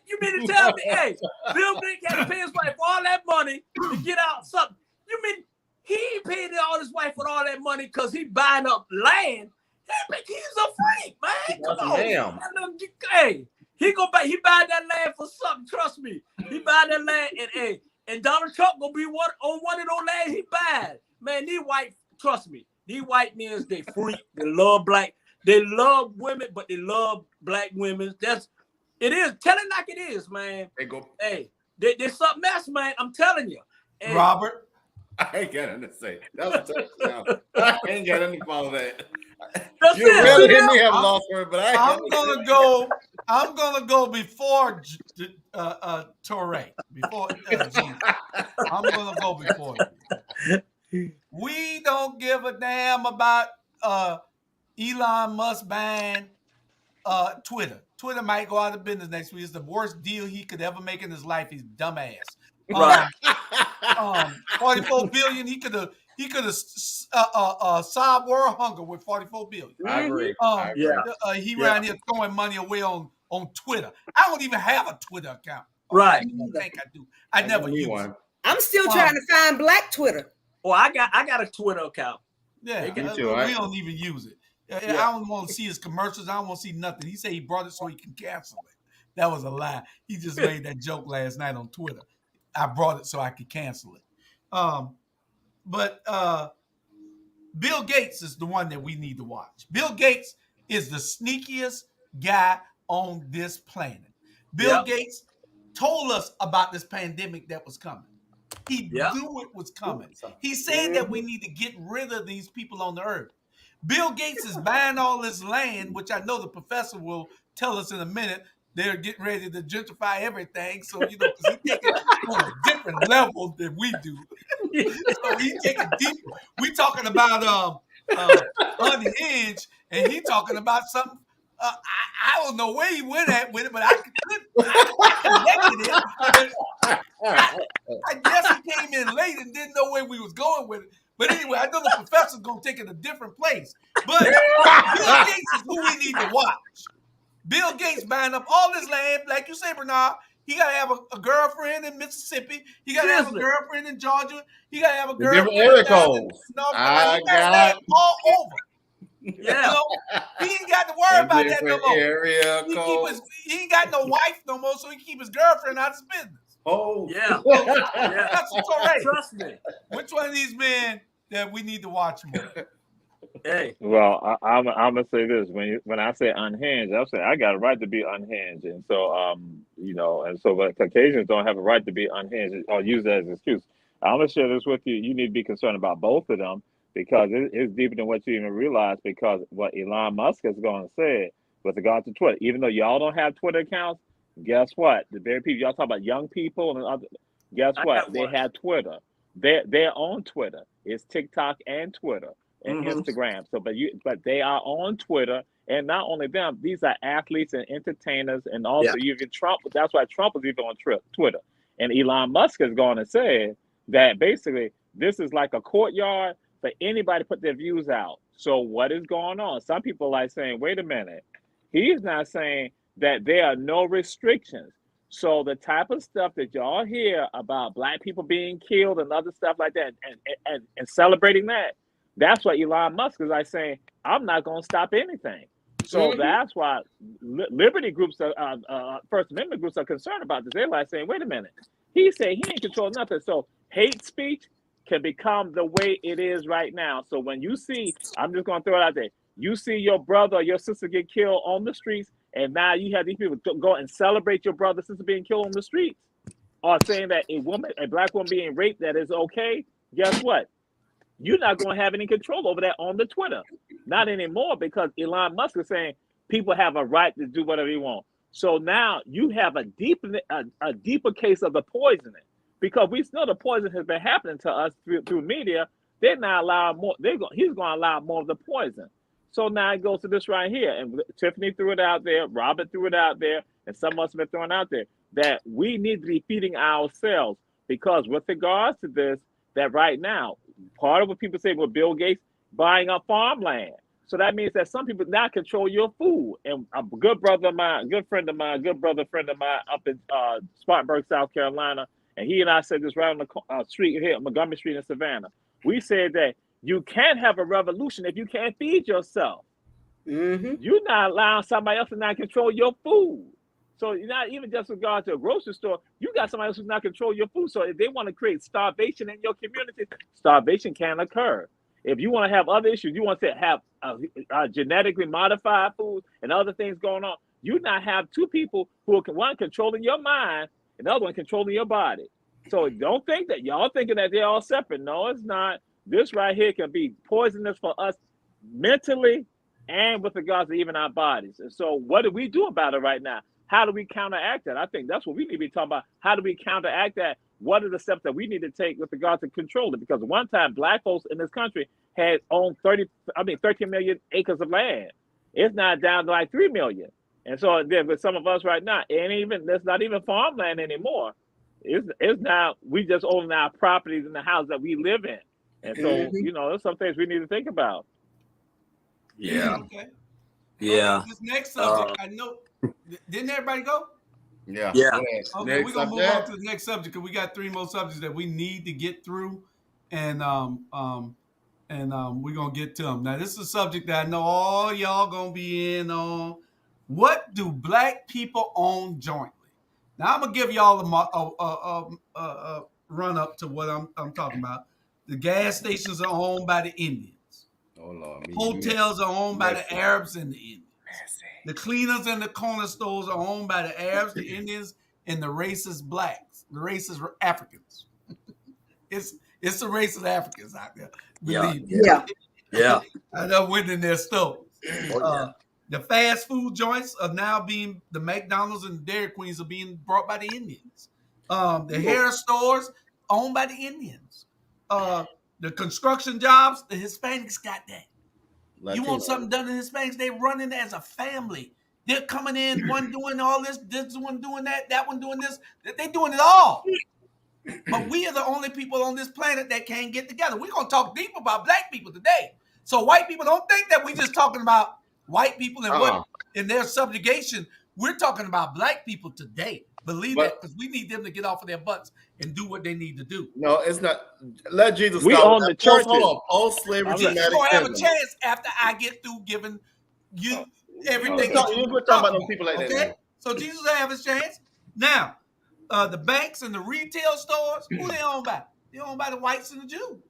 you mean to tell me, hey, Bill Gates had to pay his wife all that money to get out something? You mean he paid all his wife with all that money because he buying up land? He's a freak, man. Come on. Damn. Hey, he buy that land for something. Trust me. He buy that land and Donald Trump gonna be on one of those lands he buy. Man, trust me, these white men, they freak. They love women, but they love black women. It is. Tell it like it is, man. Hey, they something else, man. I'm telling you. And Robert, I ain't got anything to say. That was a touchdown. I ain't got anything to follow that. You really hit me have lost word, but I'm gonna go before Torre. Before Jesus. I'm gonna go before you. We don't give a damn about Elon Musk buying Twitter. Twitter might go out of business next week. It's the worst deal he could ever make in his life. He's dumbass. Right. 44 billion. He could have solved world hunger with 44 billion. I agree. He ran here throwing money away on Twitter. I don't even have a Twitter account. Right. I think I do. I never use one. I'm still trying to find black Twitter. Oh, I got a Twitter account. Yeah, me too, we don't even use it. I don't want to see his commercials. I don't want to see nothing. He said he brought it so he can cancel it. That was a lie. He just made that joke last night on Twitter. I brought it so I could cancel it. But Bill Gates is the one that we need to watch. Bill Gates is the sneakiest guy on this planet. Bill Gates told us about this pandemic that was coming. He knew it was coming. He said that we need to get rid of these people on the earth. Bill Gates is buying all this land, which I know the professor will tell us in a minute. They're getting ready to gentrify everything. So, because he's taking it on a different level than we do. So he's taking deep. We talking about Unhinged, and he talking about something. I don't know where he went at with it, but I connected it. I guess he came in late and didn't know where we was going with it. But anyway, I know the professor's going to take it a different place. But Bill Gates is who we need to watch. Bill Gates buying up all this land, like you say, Bernard. He got to have a girlfriend in Mississippi. He got to have a girlfriend in Georgia. He got to have a girlfriend in North Carolina. All over. Yeah. He ain't got to worry about that no more. He ain't got no wife no more, so he keep his girlfriend out of his business. Oh. Yeah. That's correct. Trust me. Which one of these men that we need to watch more? Hey. Well, I'm gonna say this: when I say unhinged, I say I got a right to be unhinged, and so but Caucasians don't have a right to be unhinged or use that as an excuse. I'm gonna share this with you. You need to be concerned about both of them because it's deeper than what you even realize. Because what Elon Musk is going to say with regard to Twitter, even though y'all don't have Twitter accounts, guess what? The very people y'all talk about, young people and other, guess what? They have Twitter. They're on Twitter. It's TikTok and Twitter. And Instagram. So, but they are on Twitter, and not only them, these are athletes and entertainers, and also even Trump. That's why Trump is even on Twitter. And Elon Musk has gone and said that basically this is like a courtyard for anybody to put their views out. So, what is going on? Some people are like saying, "Wait a minute," he's not saying that there are no restrictions. So, the type of stuff that y'all hear about Black people being killed and other stuff like that, and celebrating that. That's what Elon Musk is like saying, I'm not going to stop anything. So that's why liberty groups, First Amendment groups are concerned about this. They're like saying, wait a minute. He said he ain't controlling nothing. So hate speech can become the way it is right now. So when you see, I'm just going to throw it out there, you see your brother or your sister get killed on the streets, and now you have these people go and celebrate your brother or sister being killed on the streets, or saying that a black woman being raped, that is okay, guess what? You're not going to have any control over that on the Twitter. Not anymore, because Elon Musk is saying people have a right to do whatever they want. So now you have a deeper case of the poisoning, because we know the poison has been happening to us through media. They're not allowing more. He's going to allow more of the poison. So now it goes to this right here. And Tiffany threw it out there. Robert threw it out there. And some of us have been throwing out there that we need to be feeding ourselves, because with regards to this, that right now, part of what people say with Bill Gates buying up farmland. So that means that some people now control your food. And a good brother of mine, friend of mine up in Spartanburg, South Carolina, and he and I said this right on the street here, Montgomery Street in Savannah. We said that you can't have a revolution if you can't feed yourself. You're not allowing somebody else to not control your food. So not even just with regard to a grocery store, you got somebody else who's not control your food. So if they want to create starvation in your community, starvation can occur. If you want to have other issues, you want to have genetically modified food and other things going on, you not have two people who are one controlling your mind and the other one controlling your body. So don't think that y'all thinking that they're all separate. No, it's not. This right here can be poisonous for us mentally and with regards to even our bodies. And so what do we do about it right now? How do we counteract that? I think that's what we need to be talking about. How do we counteract that? What are the steps that we need to take with regard to control it? Because one time black folks in this country had owned 13 million acres of land. It's now down to like 3 million. And so then with some of us right now, that's not even farmland anymore. It's now, we just own our properties in the house that we live in. And so, there's some things we need to think about. Yeah. Okay. Yeah. This next subject, I know. Didn't everybody go? Yeah. Okay, we're gonna move on to the next subject, because we got 3 more subjects that we need to get through, and we're gonna get to them. Now, this is a subject that I know all y'all gonna be in on. What do black people own jointly? Now, I'm gonna give y'all a run up to what I'm talking about. The gas stations are owned by the Indians. Oh Lord. Hotels are owned by the Arabs and the Indians. The cleaners and the corner stores are owned by the Arabs, the Indians, and the racist blacks, the racist Africans. It's the racist Africans out there. Believe me. Yeah. I done went in their stores. The fast food joints are now being, the McDonald's and Dairy Queens are being brought by the Indians. The hair stores owned by the Indians. The construction jobs, the Hispanics got that. You want something done in Hispanics, they running as a family. They're coming in, one doing all this one doing that one doing this. They doing it all. But we are the only people on this planet that can't get together. We're going to talk deep about black people today. So white people don't think that we're just talking about white people and what in their subjugation. We're talking about black people today. Believe that, because we need them to get off of their butts and do what they need to do. No, it's not. Let Jesus. We own the churches. Post slavery. Jesus is gonna have a chance after I get through giving you everything. We're talking about those people like that. Okay, so Jesus will have his chance. Now, the banks and the retail stores, who they owned by? They owned by the whites and the Jews.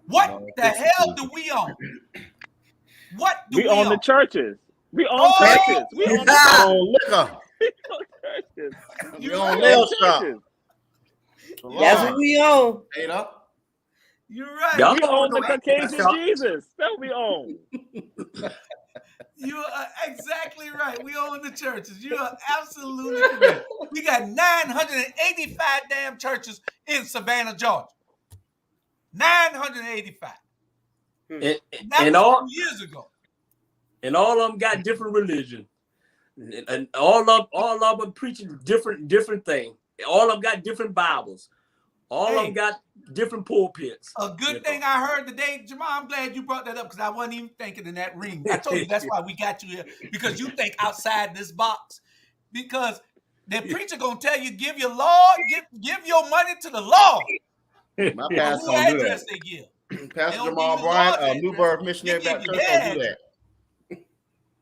What the hell do we own? What do we own? We own the churches. We own churches. We own liquor. You own nail shop. That's what we own. You're right. We own the Caucasian Jesus. That we own. You are exactly right. We own the churches. You are absolutely correct. We got 985 damn churches in Savannah, Georgia. 985. And all years ago. And all of them got different religion. And all of them preaching different things. All of them got different Bibles. All of them got different pulpits. A good thing I heard today, Jamal, I'm glad you brought that up, because I wasn't even thinking in that ring. I told you that's why we got you here, because you think outside this box. Because the preacher gonna tell you, give your money to the Lord. My pastor who address they give. Pastor LD Jamal the Bryant, Lord, New Birth Missionary give you Baptist Church, don't do that. that.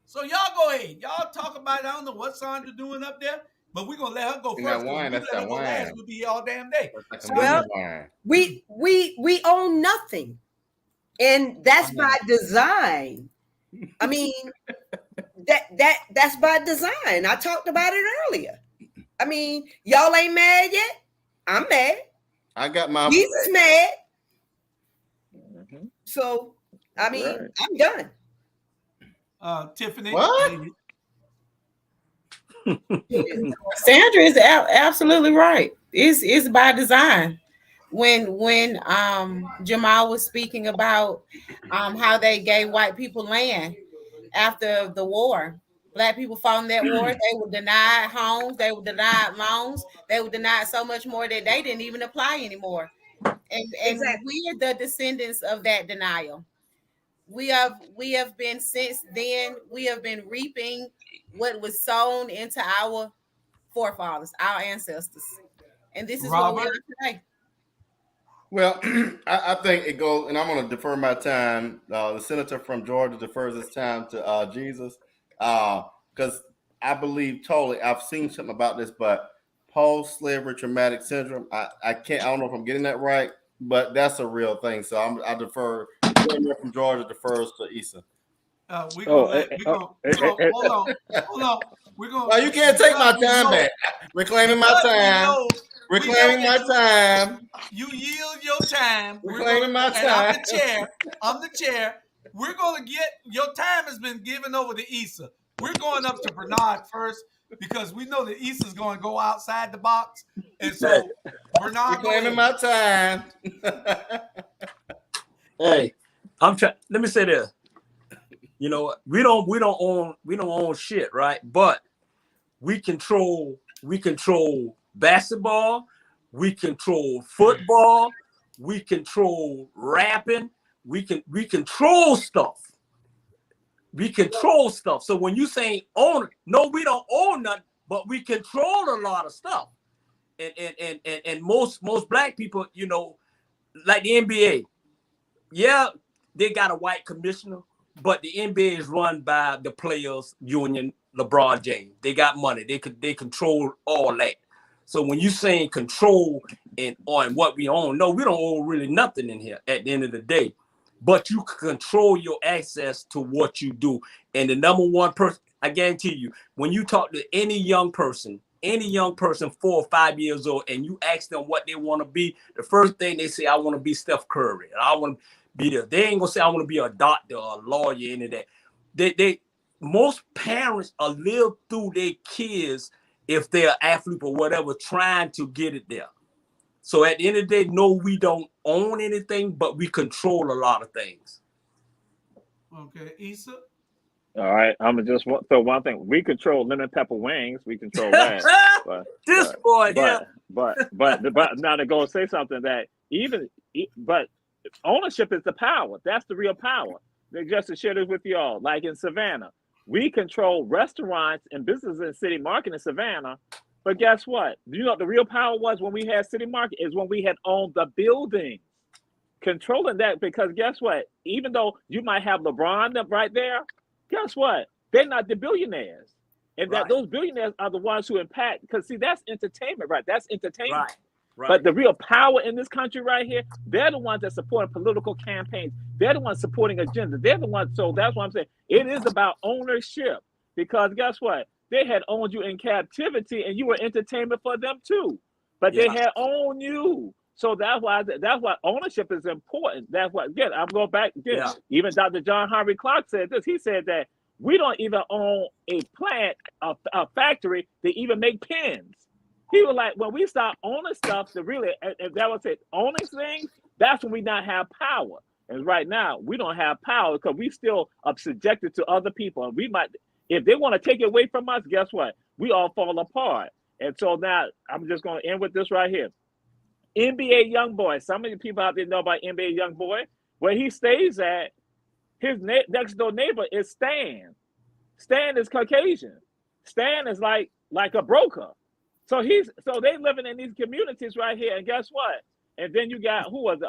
So y'all go ahead. Y'all talk about it. I don't know what Sandra doing up there, but we're gonna let her go And first that because wine, we that's let that her go last. wine. We'll be here all damn day. That's like Well, wine. we own nothing, and that's by design. I mean, that's by design. I talked about it earlier. I mean, y'all ain't mad yet. I'm mad. I got my. Jesus mad. Mhm. So I mean, Right. I'm done. Tiffany. What? Sandra is absolutely right. It's by design. When Jamal was speaking about how they gave white people land after the war, black people fought in that war. They were denied homes, they were denied loans, they were denied so much more that they didn't even apply anymore. And Exactly. we are the descendants of that denial. We have been since then, we have been reaping what was sown into our forefathers, our ancestors. And this is what we Robert. are today. Well, I think it goes, and I'm going to defer my time. The senator from Georgia defers his time to Jesus, because I believe totally. I've seen something about this, but post-slavery traumatic syndrome. I can't. I don't know if I'm getting that right, but that's a real thing. So I defer. The senator from Georgia defers to Issa. We're Oh, gonna hold on. We're gonna Well, you can't take my because we time know- back. Reclaiming my because we time. know- we know Reclaiming my that time. you yield your time. Reclaiming my And I'm time. the chair. I'm the chair. We're gonna get your time has been given over to Issa. We're going up to Bernard first because we know that Issa's going to go outside the box, and so Bernard, go Reclaiming ahead. my time. Hey, I'm trying. Let me say this. You know what? We don't own shit, right? But we control basketball, we control football, we control rapping, we control stuff. We control stuff. So when you say own, no, we don't own nothing, but we control a lot of stuff. And most black people, you know, like the NBA, yeah, they got a white commissioner, but the NBA is run by the players union, LeBron James. They got money. They control all that. So when you saying control and on what we own, no, we don't own really nothing in here at the end of the day. But you can control your access to what you do. And the number one person, I guarantee you, when you talk to any young person 4 or 5 years old, and you ask them what they want to be, the first thing they say, I want to be Steph Curry. I want to be there. They ain't gonna say I want to be a doctor or a lawyer, any of that. They most parents are live through their kids, if they're an athlete or whatever, trying to get it there. So at the end of the day, no, we don't own anything, but we control a lot of things. Okay, Issa. All right, I'm gonna just throw one thing. We control lemon pepper wings. We control that. But now to go say something that but ownership is the power. That's the real power. Just to share this with y'all, like in Savannah, we control restaurants and businesses in City Market in Savannah. But guess what? You know what the real power was when we had City Market is when we had owned the building. Controlling that, because guess what? Even though you might have LeBron up right there, guess what? They're not the billionaires. And that those billionaires are the ones who impact, because see, that's entertainment, right? That's entertainment. Right. But the real power in this country right here, they're the ones that support political campaigns. They're the ones supporting agendas. They're the ones. So that's what I'm saying. It is about ownership, because guess what? They had owned you in captivity and you were entertainment for them too. But they had owned you. So that's why ownership is important. That's what, again, I'm going back again. Yeah. Even Dr. John Henry Clark said this. He said that we don't even own a plant, a factory to even make pens. He was like, when we start owning stuff to really, and that was it, owning things, that's when we not have power. And right now, we don't have power because we still are subjected to other people. And we might, if they want to take it away from us, guess what? We all fall apart. And so now, I'm just going to end with this right here. NBA Youngboy. Some of the people out there know about NBA Youngboy. Where he stays at, his next door neighbor is Stan. Stan is Caucasian. Stan is like a broker. So they living in these communities right here. And guess what? And then you got who was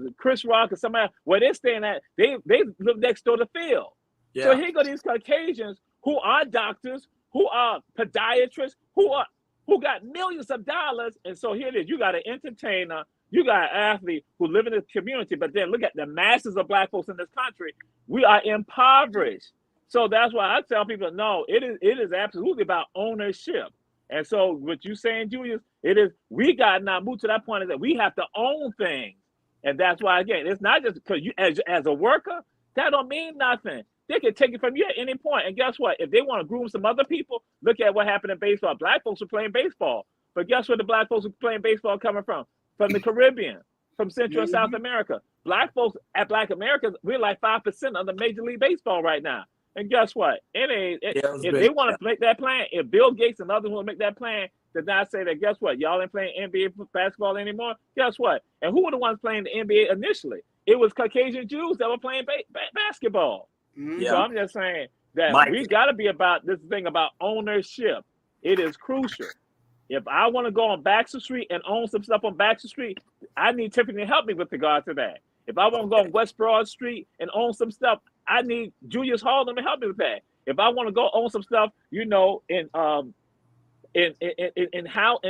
it Chris Rock or somebody where they're staying at? They live next door to Phil. Yeah. So here go these Caucasians who are doctors, who are podiatrists, who got millions of dollars. And so here it is. You got an entertainer, you got an athlete who live in the community, but then look at the masses of black folks in this country. We are impoverished. So that's why I tell people, no, it is absolutely about ownership. And so what you saying, Julius, it is, we got now moved to that point is that we have to own things. And that's why, again, it's not just because you as a worker, that don't mean nothing. They can take it from you at any point. And guess what? If they want to groom some other people, look at what happened in baseball. Black folks were playing baseball. But guess where the black folks were playing baseball coming from? From the Caribbean, from Central and South America. Black folks at Black Americans, we're like 5% of the Major League Baseball right now. And guess what? If they want to make that plan, if Bill Gates and others want to make that plan, to not say that, guess what? Y'all ain't playing NBA basketball anymore. Guess what? And who were the ones playing the NBA initially? It was Caucasian Jews that were playing basketball. Yeah. So I'm just saying that we got to be about this thing about ownership. It is crucial. If I want to go on Baxter Street and own some stuff on Baxter Street, I need Tiffany to help me with regard to that. If I want to go on West Broad Street and own some stuff, I need Julius Harlem to help me with that. If I want to go own some stuff, you know, in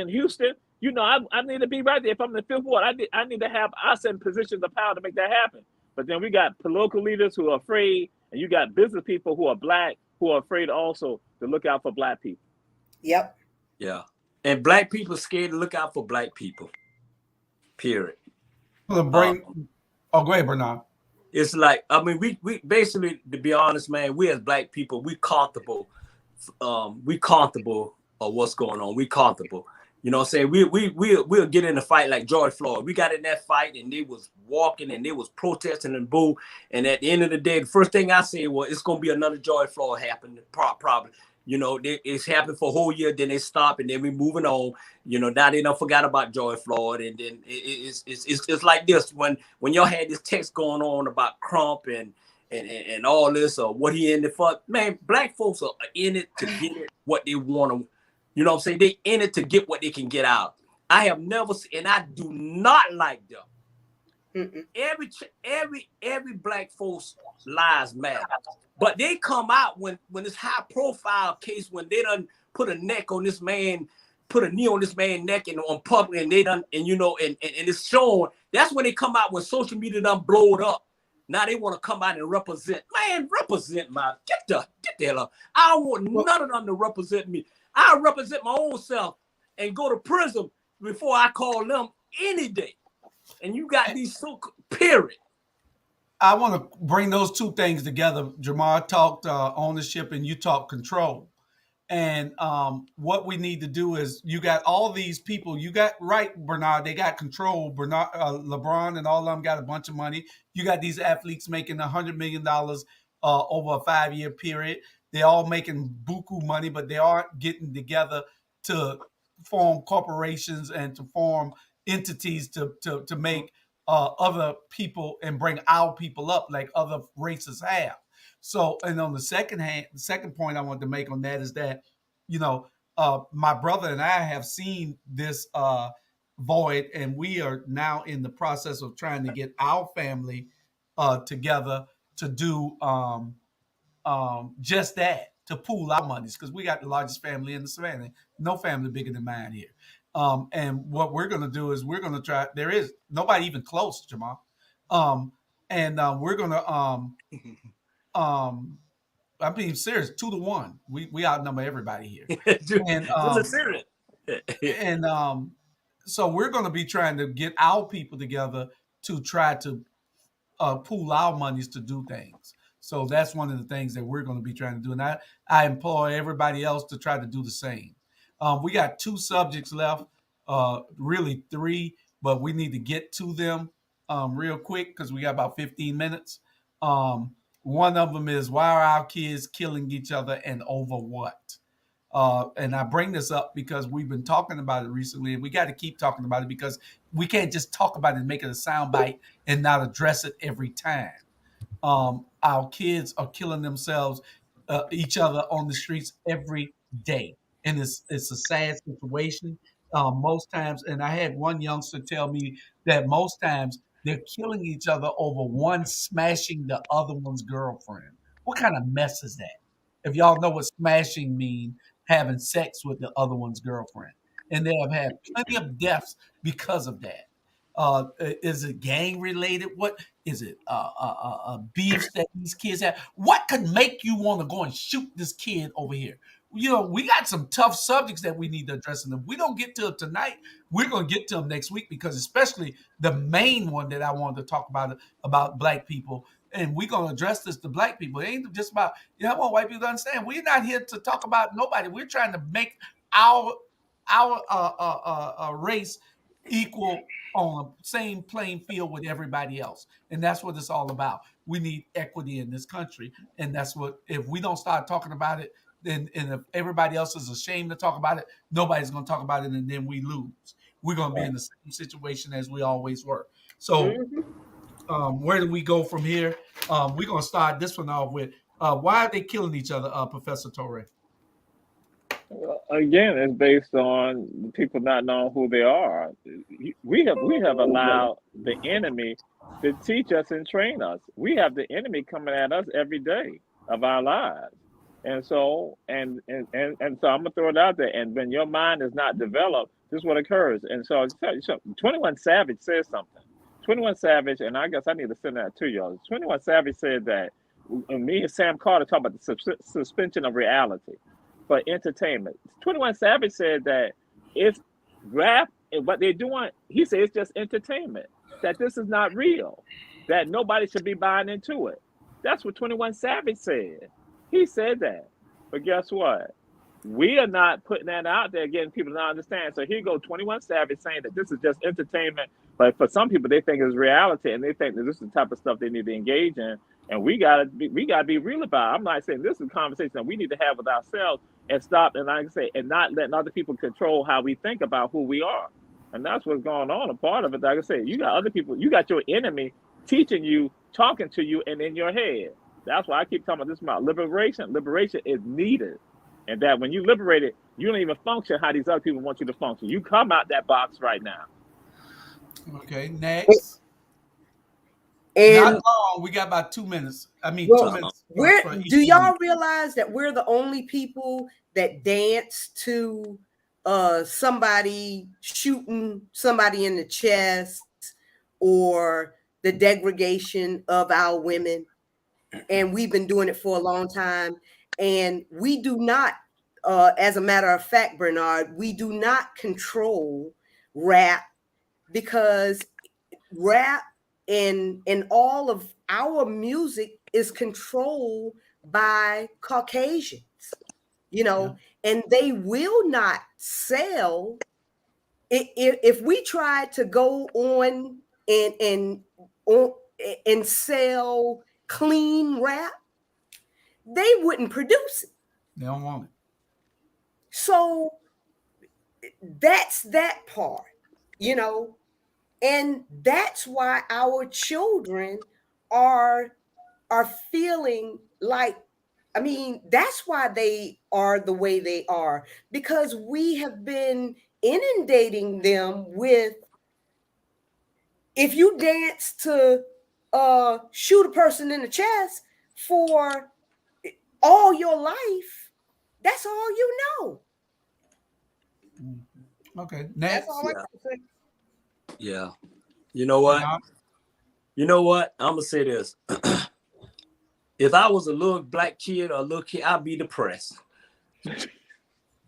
Houston, you know, I need to be right there. If I'm in the Fifth Ward, I need to have us in positions of power to make that happen. But then we got political leaders who are afraid, and you got business people who are black who are afraid also to look out for black people. Yep. Yeah. And black people scared to look out for black people. Period. Go ahead, Bernard. It's like, I mean, we basically, to be honest, man, we as black people, we comfortable. We comfortable of what's going on. We comfortable. You know what I'm saying? We'll get in a fight like George Floyd. We got in that fight and they was walking and they was protesting and boo. And at the end of the day, the first thing I said was, it's going to be another George Floyd happening, probably. You know, it's happened for a whole year, then they stop, and then we moving on. You know, now they don't forgot about George Floyd, and then it's like this when y'all had this text going on about Crump and all this or what he in it for. Man, black folks are in it to get it what they want to. You know what I'm saying? They in it to get what they can get out. I have never seen, and I do not like them. Every black folks' lives matter. But they come out when it's high profile case, when they done put a neck on this man, put a knee on this man's neck and on public, and they done, and you know, and it's shown. That's when they come out when social media done blow it up. Now they want to come out and represent. Man, represent get the hell up. I don't want none of them to represent me. I represent my own self and go to prison before I call them any day. And you got these period. I want to bring those two things together. Jamar talked ownership and you talked control. And what we need to do is, you got all these people. You got right, Bernard. They got control. LeBron and all of them got a bunch of money. You got these athletes making $100 million over a 5-year period. They're all making buku money, but they aren't getting together to form corporations and to form entities to make other people and bring our people up like other races have. So, and on the second point I want to make on that is that, you know, my brother and I have seen this void, and we are now in the process of trying to get our family together to do just that, to pool our monies, because we got the largest family in the Savannah. No family bigger than mine here. And what we're going to do is we're going to try. There is nobody even close, Jamal. We're going to I'm being serious, 2-1. We outnumber everybody here. And so we're going to be trying to get our people together to try to pool our monies to do things. So that's one of the things that we're going to be trying to do. And I implore everybody else to try to do the same. We got 2 subjects left, really 3, but we need to get to them real quick because we got about 15 minutes. One of them is, why are our kids killing each other and over what? And I bring this up because we've been talking about it recently, and we got to keep talking about it because we can't just talk about it and make it a soundbite and not address it every time. Our kids are killing themselves, each other on the streets every day. And it's a sad situation. Most times, and I had one youngster tell me that most times they're killing each other over one smashing the other one's girlfriend. What kind of mess is that? If y'all know what smashing mean, having sex with the other one's girlfriend, and they have had plenty of deaths because of that. Is it gang related? What is it? Beefs that these kids have. What could make you want to go and shoot this kid over here? We got some tough subjects that we need to address. And if we don't get to them tonight, we're going to get to them next week, because especially the main one that I wanted to talk about black people. And we're going to address this to black people. It ain't just about, I want white people to understand. We're not here to talk about nobody. We're trying to make our race equal on the same playing field with everybody else. And that's what it's all about. We need equity in this country. And that's what, if we don't start talking about it, then, and if everybody else is ashamed to talk about it, nobody's going to talk about it, and then we lose. We're going to be in the same situation as we always were. So where do we go from here? We're going to start this one off with, why are they killing each other, Professor Torre? Again, it's based on people not knowing who they are. We have allowed the enemy to teach us and train us. We have the enemy coming at us every day of our lives. And so and so I'm gonna throw it out there. And when your mind is not developed, this is what occurs. And so I'll tell you something. 21 Savage says something. 21 Savage, and I guess I need to send that to y'all. 21 Savage said that me and Sam Carter talk about the suspension of reality for entertainment. 21 Savage said that it's rap and what they're doing, he said it's just entertainment, that this is not real, that nobody should be buying into it. That's what 21 Savage said. He said that. But guess what? We are not putting that out there, getting people to understand. So here go 21 Savage saying that this is just entertainment. But for some people, they think it's reality, and they think that this is the type of stuff they need to engage in. And we gotta be real about it. I'm not saying this is a conversation that we need to have with ourselves and stop, and like I say, and not letting other people control how we think about who we are. And that's what's going on. A part of it, like I say, you got other people, you got your enemy teaching you, talking to you, and in your head. That's why I keep talking about this about liberation. Liberation is needed. And that when you liberate it, you don't even function how these other people want you to function. You come out that box right now. Okay, next. And not long. We got about 2 minutes. 2 minutes. Do y'all realize that we're the only people that dance to somebody shooting somebody in the chest or the degradation of our women? And we've been doing it for a long time. And we do not, as a matter of fact, Bernard, we do not control rap, because rap and all of our music is controlled by Caucasians, and they will not sell. If we try to go on and sell clean rap, they wouldn't produce it. They don't want it. So that's that part, and that's why our children are feeling like, that's why they are the way they are, because we have been inundating them with, if you dance to shoot a person in the chest for all your life, that's all you know. Okay, next. That's all I can say. Yeah. You know what? I'm gonna say this. If I was a little black kid or a little kid, I'd be depressed.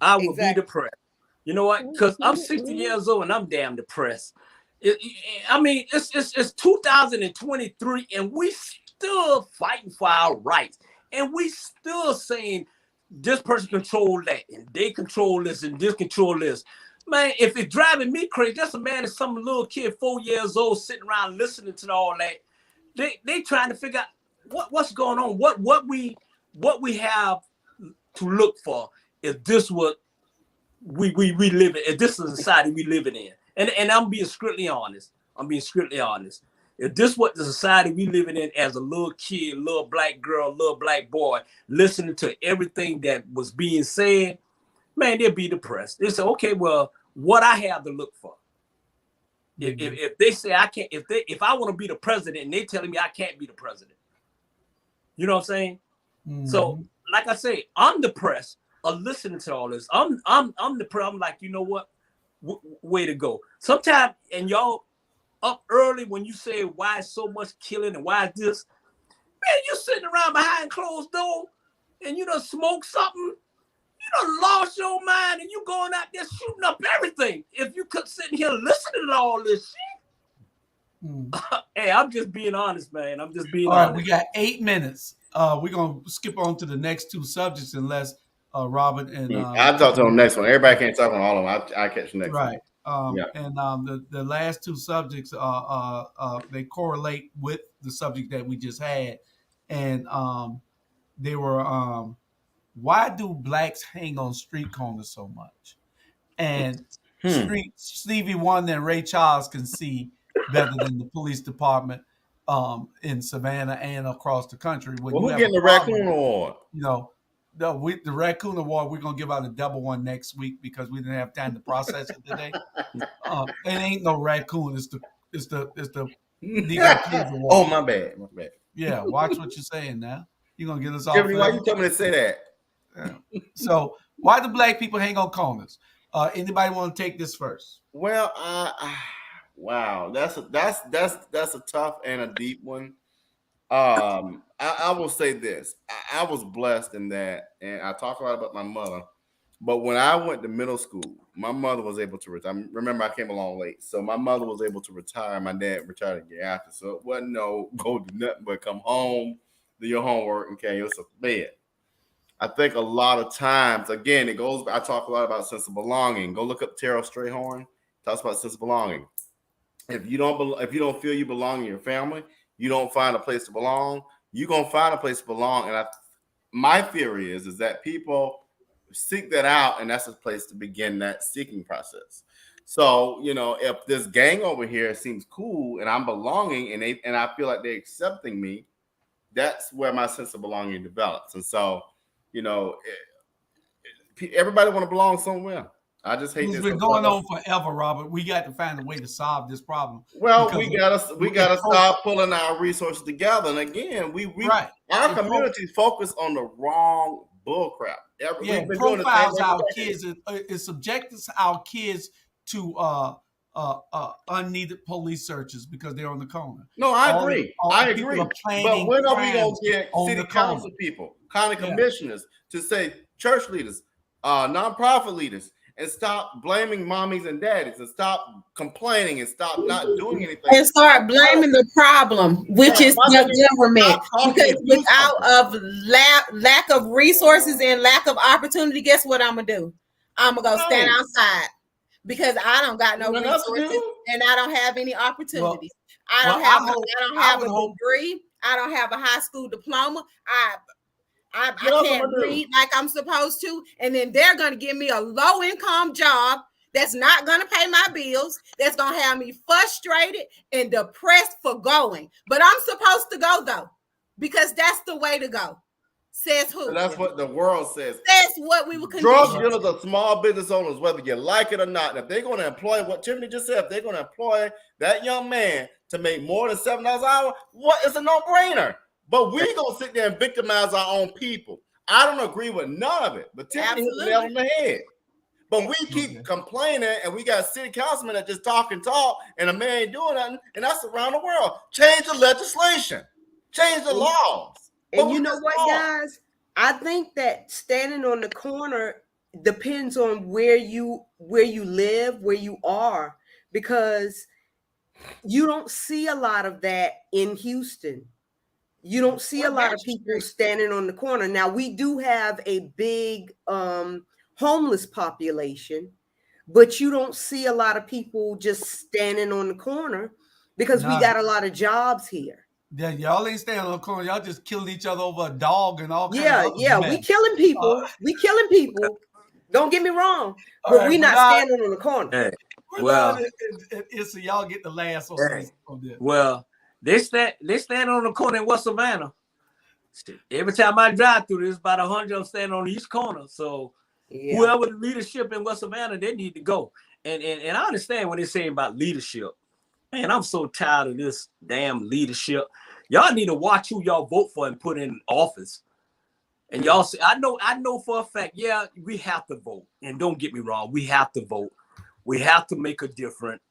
I would be depressed. You know what? Because I'm 60 years old and I'm damn depressed. It's 2023 and we still fighting for our rights, and we still saying this person control that and they control this and this control this. Man, if it's driving me crazy, that's a man and some little kid 4 years old sitting around listening to all that. They trying to figure out what's going on, what we have to look for. If this what we live in, if this is the society we living in, and I'm being strictly honest. If this what the society we living in as a little kid, little black girl, little black boy, listening to everything that was being said, man, they'll be depressed. They say, okay, well, what I have to look for. If they say I can't, if I want to be the president and they telling me I can't be the president, you know what I'm saying? So, like I say, I'm depressed of listening to all this. I'm depressed. I'm like, you know what? Way to go. Sometimes, and y'all up early when you say why is so much killing and why is this, man, you're sitting around behind closed door and you done smoke something. You done lost your mind and you going out there shooting up everything. If you could sit here listening to all this shit. Hey, I'm just being honest, man. I'm just being honest. All right, we got 8 minutes. We're going to skip on to the next two subjects unless Robert and... I'll talk to the next one. Everybody can't talk on all of them. I'll catch the next one. Right. And the last two subjects, they correlate with the subject that we just had. And they were... why do blacks hang on street corners so much? And Stevie Wonder and Ray Charles can see better than the police department in Savannah and across the country. Well, who's getting the Raccoon Award? You know, the Raccoon Award, we're going to give out a double one next week because we didn't have time to process it today. It ain't no raccoon. It's the Negro Kids Award. Oh, my bad. Yeah, watch what you're saying now. You're going to get us off. Why you tell me to say that? So why do black people hang on corners? Anybody want to take this first? Well, wow, that's a tough and a deep one. I will say this: I was blessed in that, and I talk a lot about my mother. But when I went to middle school, my mother was able to retire. Remember, I came along late, so my mother was able to retire. My dad retired a year after, so it wasn't no go do nothing but come home, do your homework, and carry yourself to bed. I think a lot of times, again, it goes. I talk a lot about sense of belonging. Go look up Terrell Strayhorn. Talks about sense of belonging. If you don't feel you belong in your family, you don't find a place to belong. You're gonna find a place to belong. And my theory is that people seek that out, and that's a place to begin that seeking process. So, you know, if this gang over here seems cool and I'm belonging, and I feel like they're accepting me, that's where my sense of belonging develops. And so, you know, everybody want to belong somewhere. I just hate this. It's been going on forever, Robert. We got to find a way to solve this problem. Well, we gotta start pulling our resources together. And again, our communities focus on the wrong bull crap. It profiles our kids. It subjects our kids to unneeded police searches because they're on the corner. No, I agree. But when are we going to get city council people, county commissioners to say church leaders, nonprofit leaders, and stop blaming mommies and daddies and stop complaining and stop not doing anything and start blaming the problem, which is the government? Because without lack of resources and lack of opportunity, guess what I'm gonna do? I'm gonna go stand outside. Because I don't got no resources and I don't have any opportunities. I don't have a degree. I don't have a high school diploma. I can't read like I'm supposed to. And then they're going to give me a low income job that's not going to pay my bills. That's going to have me frustrated and depressed for going. But I'm supposed to go though, because that's the way to go. Says who? And that's what the world says. That's what we were conditioned. Drug dealers are small business owners, whether you like it or not. If they're going to employ what Tiffany just said, if they're going to employ that young man to make more than $7 an hour, what is a no-brainer? But we're going to sit there and victimize our own people. I don't agree with none of it, but Tiffany hit the nail on the head. But we keep complaining, and we got city councilmen that just talk, and a man ain't doing nothing, and that's around the world. Change the legislation. Change the laws. And you know what, guys? I think that standing on the corner depends on where you live, where you are, because you don't see a lot of that in Houston. You don't see a lot of people standing on the corner. Now, we do have a big homeless population, but you don't see a lot of people just standing on the corner because we got a lot of jobs here. Yeah, y'all ain't standing on the corner. Y'all just killing each other over a dog and all kinds of we killing people. We killing people. Don't get me wrong, but we not standing on the corner. Hey, well, so y'all get the last on this. Well, they stand on the corner in West Savannah. Every time I drive through, there's about 100 of them standing on each corner. So whoever the leadership in West Savannah, they need to go. and I understand what they're saying about leadership. Man, I'm so tired of this damn leadership. Y'all need to watch who y'all vote for and put in office. And y'all say, I know for a fact, yeah, we have to vote. And don't get me wrong, we have to vote. We have to make a difference.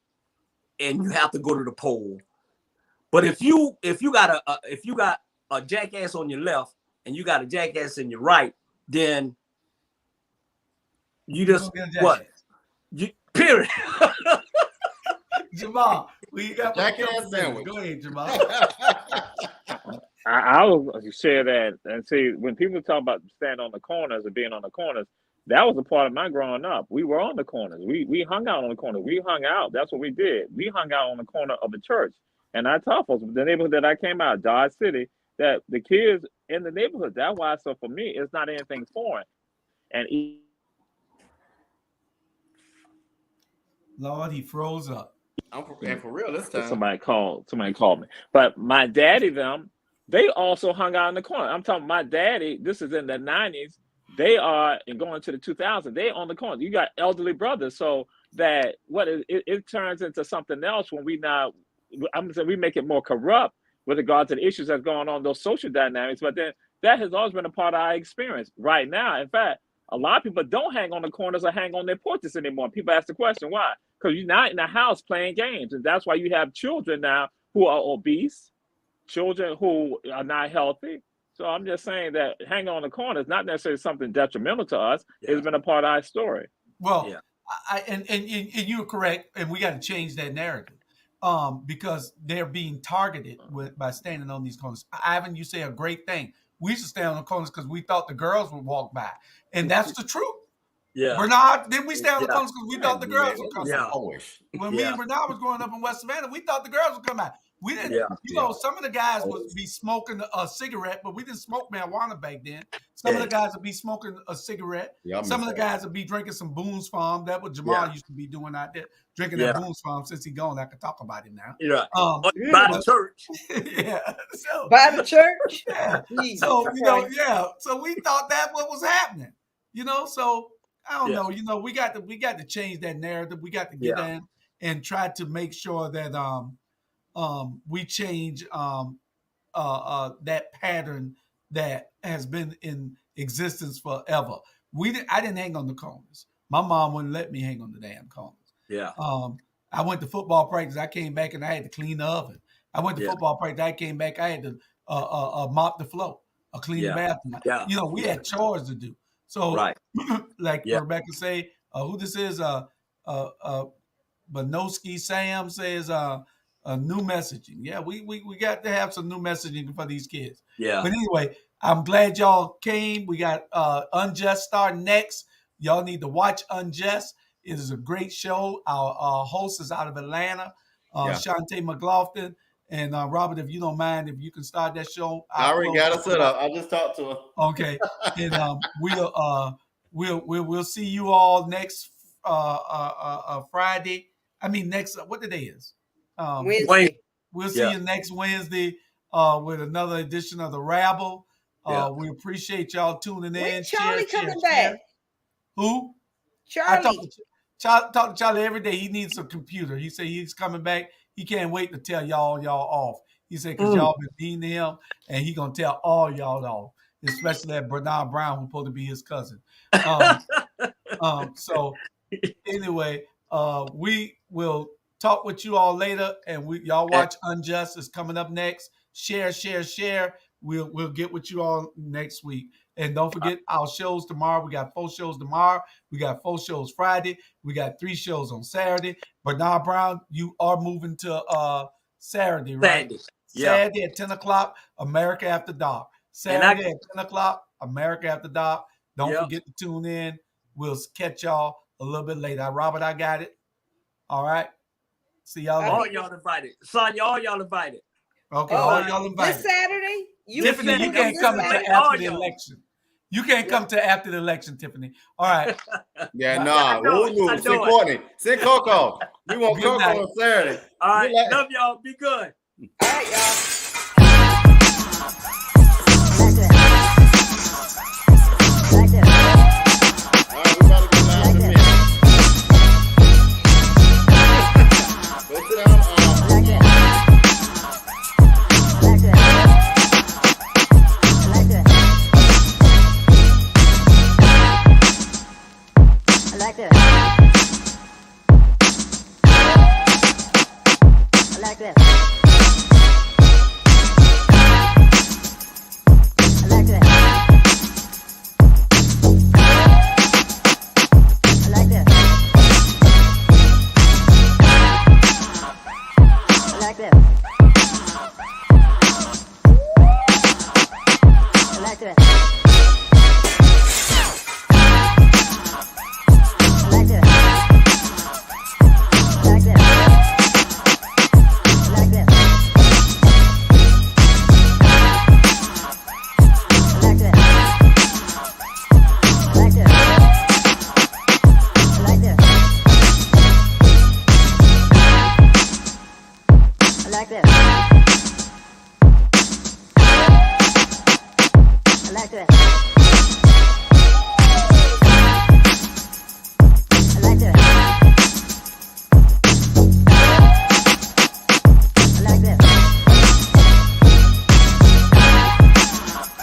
And you have to go to the poll. But if you got a jackass on your left and you got a jackass in your right, then you just what? You period. Jamal, we got jackass sandwich. Go ahead, Jamal. I will share that and see when people talk about standing on the corners or being on the corners, that was a part of my growing up. We were on the corners. We hung out on the corner. We hung out. That's what we did. We hung out on the corner of the church. And I taught folks, the neighborhood that I came out, Dodge City, that the kids in the neighborhood, that's why. So for me, it's not anything foreign. And Lord, he froze up. And for real this time. Somebody called me. But my daddy, they also hung out in the corner. I'm talking my daddy, this is in the 90s. They are, and going to the 2000s, they on the corner. You got elderly brothers. So that it turns into something else when we make it more corrupt with regard to the issues that's going on, those social dynamics. But then that has always been a part of our experience. Right now, in fact, a lot of people don't hang on the corners or hang on their porches anymore. People ask the question, why? Because you're not in the house playing games. And that's why you have children now who are obese, children who are not healthy. So I'm just saying that hanging on the corner is not necessarily something detrimental to us. Yeah. It's been a part of our story. Well, yeah. And you're correct. And we got to change that narrative because they're being targeted by standing on these corners. Ivan, you say a great thing. We used to stand on the corners because we thought the girls would walk by. And that's the truth. Yeah. Bernard, didn't we stand on the corners because we thought the girls would come by? When me and Bernard was growing up in West Savannah, we thought the girls would come by. We didn't, you know, some of the guys would be smoking a cigarette, but we didn't smoke marijuana back then. Some of the guys would be smoking a cigarette. Some of the guys would be drinking some Boone's Farm. That's what Jamal used to be doing out there, drinking that Boone's Farm. Since he's gone, I can talk about it now. By the church. So, by the church. So, so we thought that's what was happening, you know, so I don't know, you know, we got to change that narrative. We got to get in and try to make sure that, we change that pattern that has been in existence forever. I didn't hang on the corners. My mom wouldn't let me hang on the damn corners. Yeah. I went to football practice. I came back and I had to clean the oven. I went to football practice. I came back. I had to mop the floor, clean the bathroom. Yeah. You know, we had chores to do. So, like Rebecca say, who this is? Banoski Sam says, new messaging. Yeah, we got to have some new messaging for these kids. Yeah. But anyway, I'm glad y'all came. We got Unjust starting next. Y'all need to watch Unjust. It is a great show. Our host is out of Atlanta, Shantae McLaughlin. And Robert, if you don't mind, if you can start that show. I already got it set up. I just talked to her. Okay. And we'll see you all next Friday. I mean next what the day is? Wednesday. We'll see you next Wednesday with another edition of the Rabble. We appreciate y'all tuning in. When Charlie coming back? Who? Charlie. I talk to Charlie every day. He needs a computer. He said he's coming back. He can't wait to tell y'all off. He said because y'all been mean to him, and he gonna tell all y'all off, especially that Bernard Brown who's supposed to be his cousin. So anyway, we will talk with you all later, and y'all watch Unjust. Is coming up next. Share. We'll get with you all next week. And don't forget our shows tomorrow. We got 4 shows tomorrow. We got 4 shows Friday. We got 3 shows on Saturday. Bernard Brown, you are moving to Saturday, right? Saturday at 10 o'clock, America After Dark. Saturday at 10 o'clock, America After Dark. Don't forget to tune in. We'll catch y'all a little bit later. Robert, I got it. All right. See y'all later. All y'all invited. Sonya, all y'all invited. Okay, all y'all invited. This Saturday? Tiffany, you can't come until after the election. You can't come to after the election, Tiffany. All right. We'll move. Send Courtney. Send Coco. We want Coco on Saturday. All right. Love y'all. Be good. All right, y'all. All right, we gotta get live in a minute.